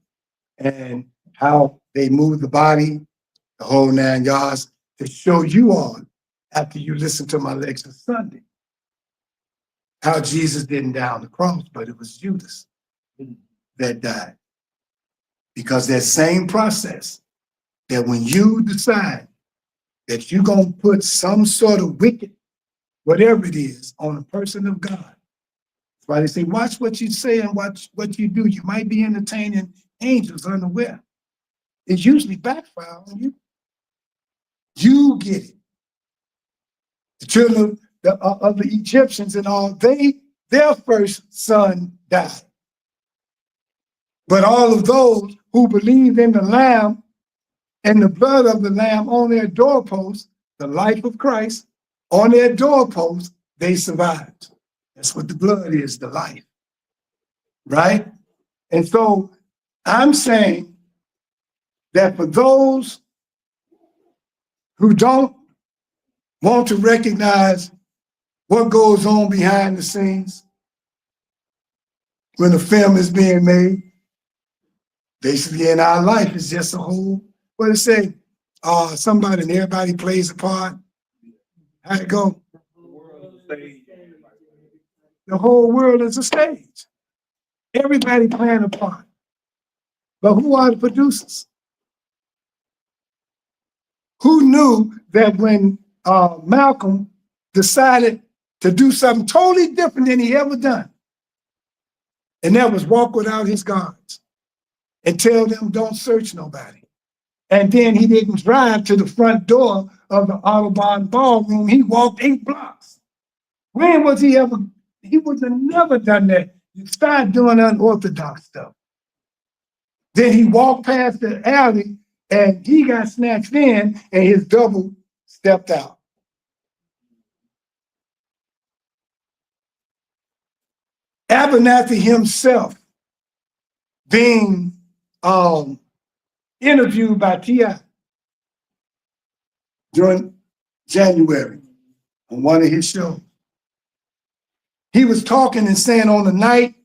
[SPEAKER 1] and how they moved the body, the whole 9 yards, to show you all, after you listen to my lecture Sunday, how Jesus didn't die on the cross, but it was Judas that died. Because that same process, that when you decide that you're going to put some sort of wicked, whatever it is, on a person of God, that's why they say, watch what you say and watch what you do. You might be entertaining angels unaware. It usually backfires on you. You get it. The children of the Egyptians and all, their first son died. But all of those who believed in the Lamb and the blood of the Lamb on their doorposts, the life of Christ on their doorposts, they survived. That's what the blood is, the life, right? And so I'm saying that for those who don't want to recognize what goes on behind the scenes when a film is being made, basically in our life is just a whole, what it say, somebody and everybody plays a part. How'd it go? The whole world is a stage. Everybody playing a part. But who are the producers? Who knew that when Malcolm decided to do something totally different than he ever done, and that was walk without his guards and tell them don't search nobody. And then he didn't drive to the front door of the Audubon ballroom. He walked 8 blocks. When was he ever? He would have never done that. You start doing unorthodox stuff. Then he walked past the alley and he got snatched in and his double stepped out. Abernathy himself being interviewed by T.I. during January on one of his shows. He was talking and saying on the night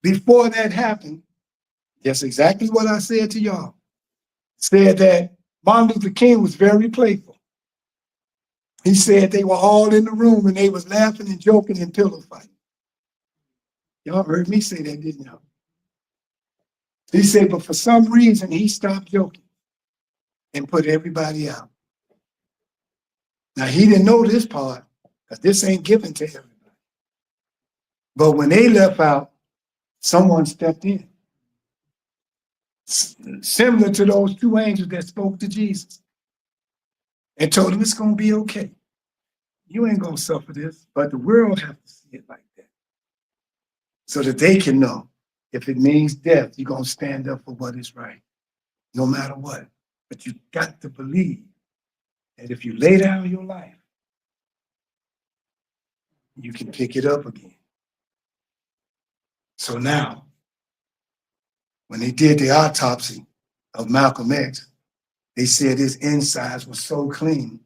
[SPEAKER 1] before that happened, that's exactly what I said to y'all. Said that Martin Luther King was very playful. He said they were all in the room and they was laughing and joking and pillow fighting. Y'all heard me say that, didn't y'all? He said, but for some reason, he stopped joking and put everybody out. Now, he didn't know this part, because this ain't given to everybody. But when they left out, someone stepped in. Similar to those two angels that spoke to Jesus and told him it's going to be okay. You ain't going to suffer this, but the world has to see it like that so that they can know if it means death, you're going to stand up for what is right, no matter what. But you got to believe that if you lay down your life, you can pick it up again. So now, when they did the autopsy of Malcolm X, they said his insides were so clean,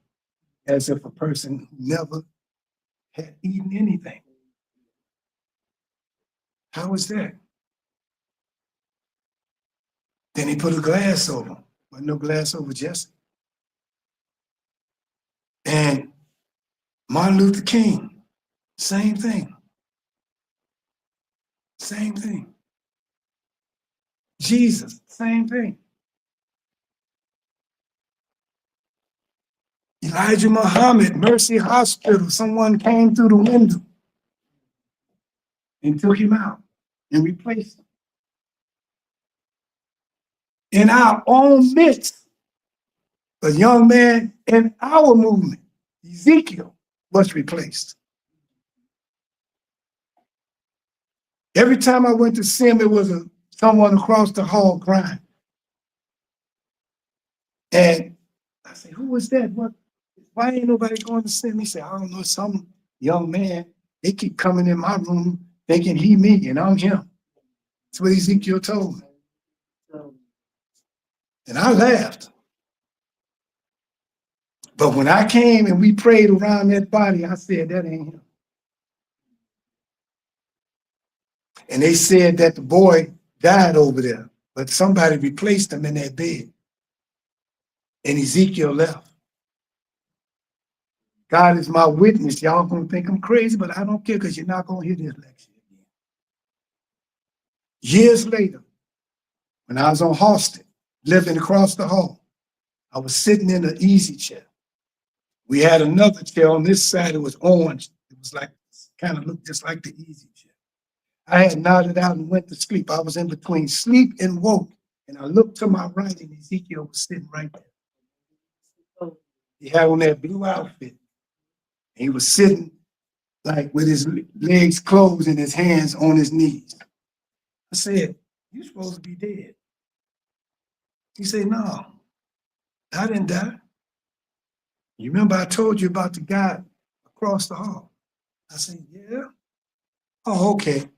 [SPEAKER 1] as if a person who never had eaten anything. How is that? Then he put a glass over him. Wasn't no glass over Jesse. And Martin Luther King, same thing. Same thing. Jesus, same thing. Elijah Muhammad, Mercy Hospital, someone came through the window and took him out and replaced him. In our own midst, a young man in our movement, Ezekiel, was replaced. Every time I went to see him, it was someone across the hall crying. And I said, who was that? Why ain't nobody going to see him? He said, I don't know, some young man. They keep coming in my room thinking he me and I'm him. That's what Ezekiel told me. And I laughed. But when I came and we prayed around that body, I said, that ain't him. And they said that the boy died over there, but somebody replaced him in that bed. And Ezekiel left. God is my witness. Y'all gonna think I'm crazy, but I don't care, because you're not gonna hear this lecture again. Years later, when I was on Halsted, living across the hall, I was sitting in an easy chair. We had another chair on this side. It was orange. It was like, kind of looked just like the easy chair. I had nodded out and went to sleep. I was in between sleep and woke. And I looked to my right and Ezekiel was sitting right there. He had on that blue outfit. He was sitting like with his legs closed and his hands on his knees. I said, you're supposed to be dead. He said, no, I didn't die. You remember I told you about the guy across the hall? I said, yeah. Oh, okay.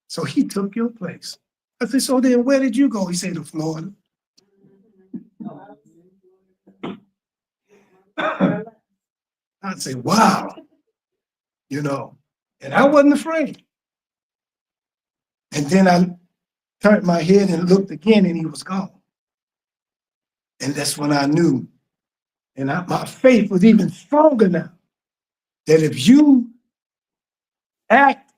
[SPEAKER 1] So he took your place. I said, so then where did you go? He said, to Florida. I said, wow. You know, and I wasn't afraid. And then I turned my head and looked again and he was gone. And that's when I knew, and my faith was even stronger now, that if you act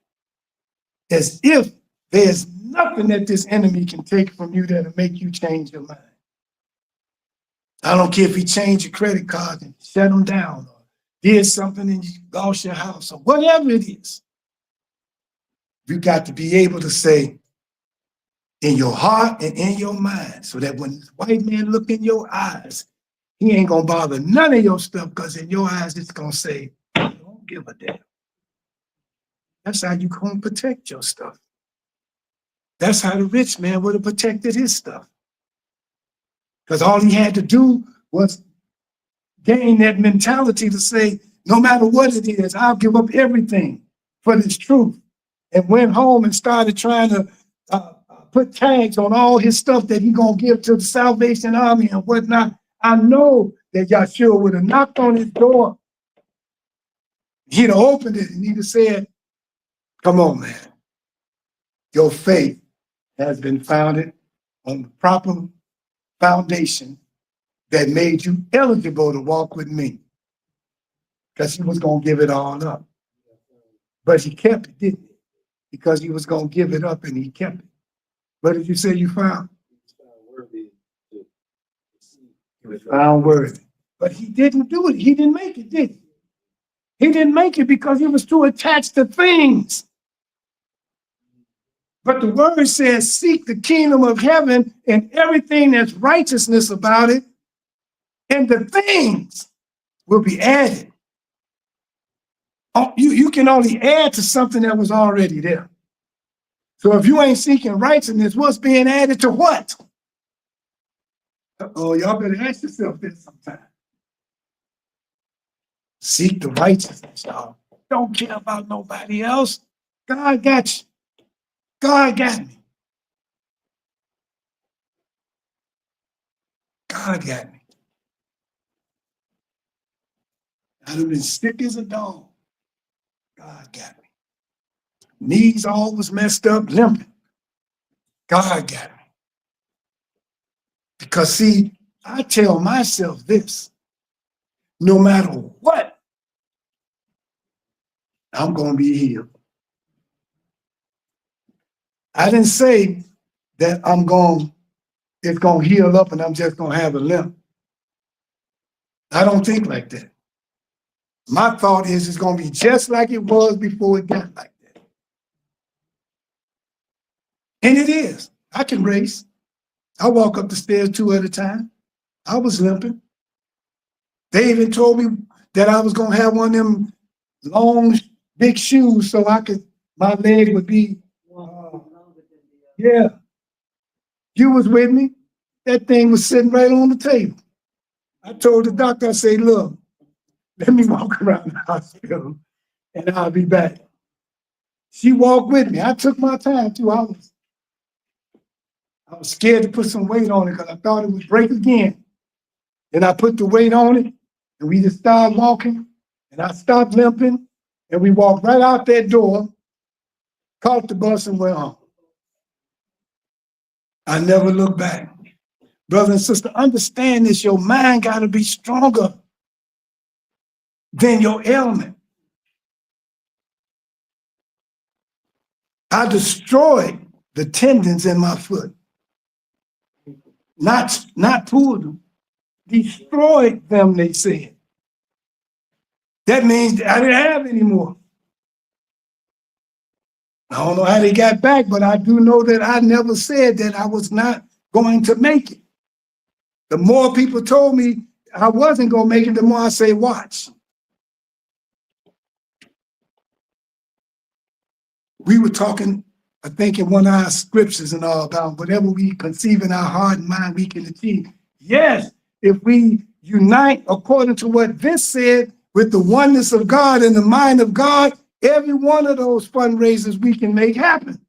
[SPEAKER 1] as if there's nothing that this enemy can take from you that'll make you change your mind. I don't care if he changed your credit card and shut them down or did something and you lost your house or whatever it is. You got to be able to say in your heart and in your mind, so that when this white man look in your eyes, he ain't gonna bother none of your stuff, because in your eyes it's gonna say, don't give a damn. That's how you gonna protect your stuff. That's how the rich man would have protected his stuff. Because all he had to do was gain that mentality to say, no matter what it is, I'll give up everything for this truth. and went home and started trying to put tags on all his stuff that he gonna give to the Salvation Army and whatnot, I know that Yahshua would have knocked on his door. He'd have opened it and he'd have said, come on, man. Your faith has been founded on the proper foundation that made you eligible to walk with me. Because he was going to give it all up. But he kept it, didn't he? Because he was going to give it up and he kept it. What did you say you found? He was found worthy. But he didn't do it. He didn't make it, did he? He didn't make it because he was too attached to things. But the word says, seek the kingdom of heaven and everything that's righteousness about it, and the things will be added. You can only add to something that was already there. So if you ain't seeking righteousness, what's being added to what? Oh, y'all better ask yourself this sometime. Seek the righteousness, y'all. Don't care about nobody else. God got you. God got me. God got me. I'd have been sick as a dog. God got me. Knees all was messed up, limping. God got me. Because see, I tell myself this, no matter what, I'm going to be healed. I didn't say that it's going to heal up and I'm just going to have a limp. I don't think like that. My thought is it's going to be just like it was before it got like that. And it is. I can race. I walk up the stairs 2 at a time. I was limping. They even told me that I was going to have one of them long, big shoes so my leg would be, yeah. You was with me. That thing was sitting right on the table. I told the doctor, I say, look, let me walk around the hospital and I'll be back. She walked with me. I took my time too. I was scared to put some weight on it because I thought it would break again. Then I put the weight on it and we just started walking and I stopped limping and we walked right out that door, caught the bus and went home. I never looked back. Brother and sister, understand this. Your mind got to be stronger than your ailment. I destroyed the tendons in my foot. Not pulled them. Destroyed them, they said. That means I didn't have any more. I don't know how they got back, but I do know that I never said that I was not going to make it. The more people told me I wasn't going to make it, the more I say, watch. We were talking, I think, in one of our scriptures and all about whatever we conceive in our heart and mind, we can achieve. Yes, if we unite according to what this said with the oneness of God and the mind of God, every one of those fundraisers we can make happen.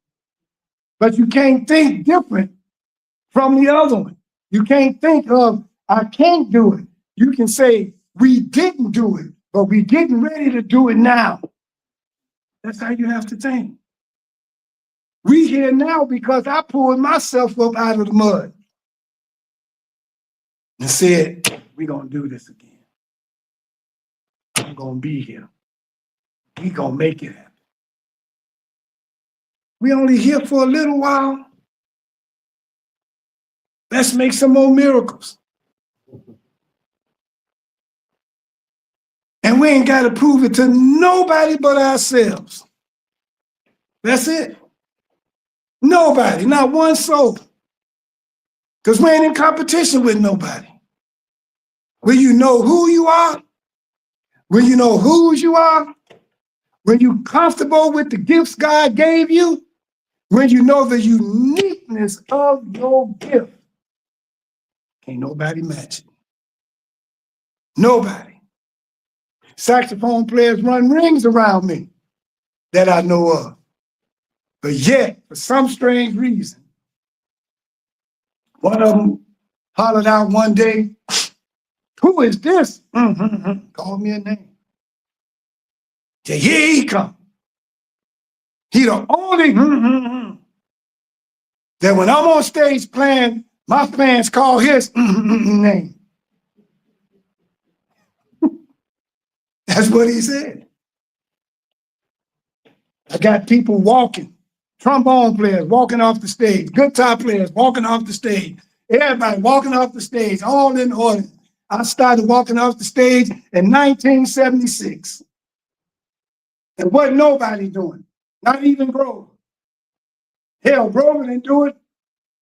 [SPEAKER 1] But you can't think different from the other one. You can't think of, I can't do it. You can say, we didn't do it, but we're getting ready to do it now. That's how you have to think. We here now because I pulled myself up out of the mud and said, we're going to do this again. I'm going to be here. We're going to make it happen. We only here for a little while. Let's make some more miracles. And we ain't got to prove it to nobody but ourselves. That's it. Nobody, not one soul. Because we ain't in competition with nobody. Will you know who you are? Will you know whose you are? When you're comfortable with the gifts God gave you? When you know the uniqueness of your gift? Can't nobody match it. Nobody. Saxophone players run rings around me that I know of. But yet, for some strange reason, one of them hollered out one day, "Who is this?" Called me a name. Say, "Here he come." He the only that when I'm on stage playing, my fans call his name. That's what he said. I got people walking, trombone players walking off the stage, guitar players walking off the stage, everybody walking off the stage, all in order. I started walking off the stage in 1976. And wasn't nobody doing, not even Grover. Hell, Grover didn't do it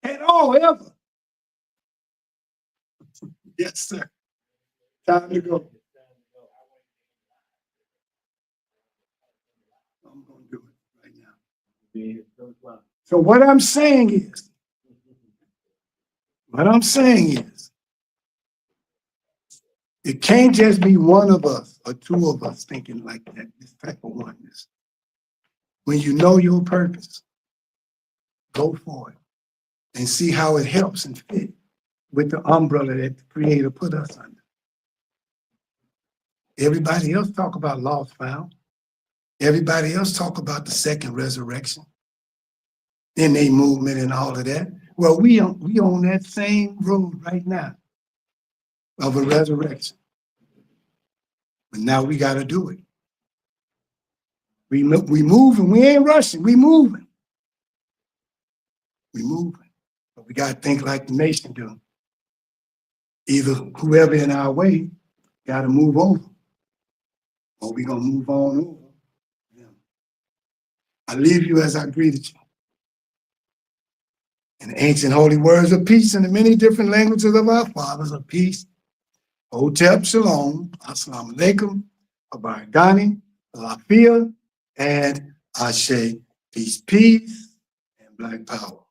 [SPEAKER 1] at all, ever. Yes, sir. Time to go. I'm going to do it right now. So what I'm saying is, it can't just be one of us or two of us thinking like that, this type of oneness. When you know your purpose, go for it and see how it helps and fit with the umbrella that the Creator put us under. Everybody else talk about lost found. Everybody else talk about the second resurrection, in their movement and all of that. Well, we on that same road right now of a resurrection. But now we got to do it. We moving. We ain't rushing. We moving. We moving. But we got to think like the nation do. Either whoever in our way got to move over, or we going to move on over. I leave you as I greeted you. In the ancient holy words of peace in the many different languages of our fathers of peace. Hotep Shalom, Assalamu Alaikum, Abaragani, Lafia, and Ashe, peace, peace, and black power.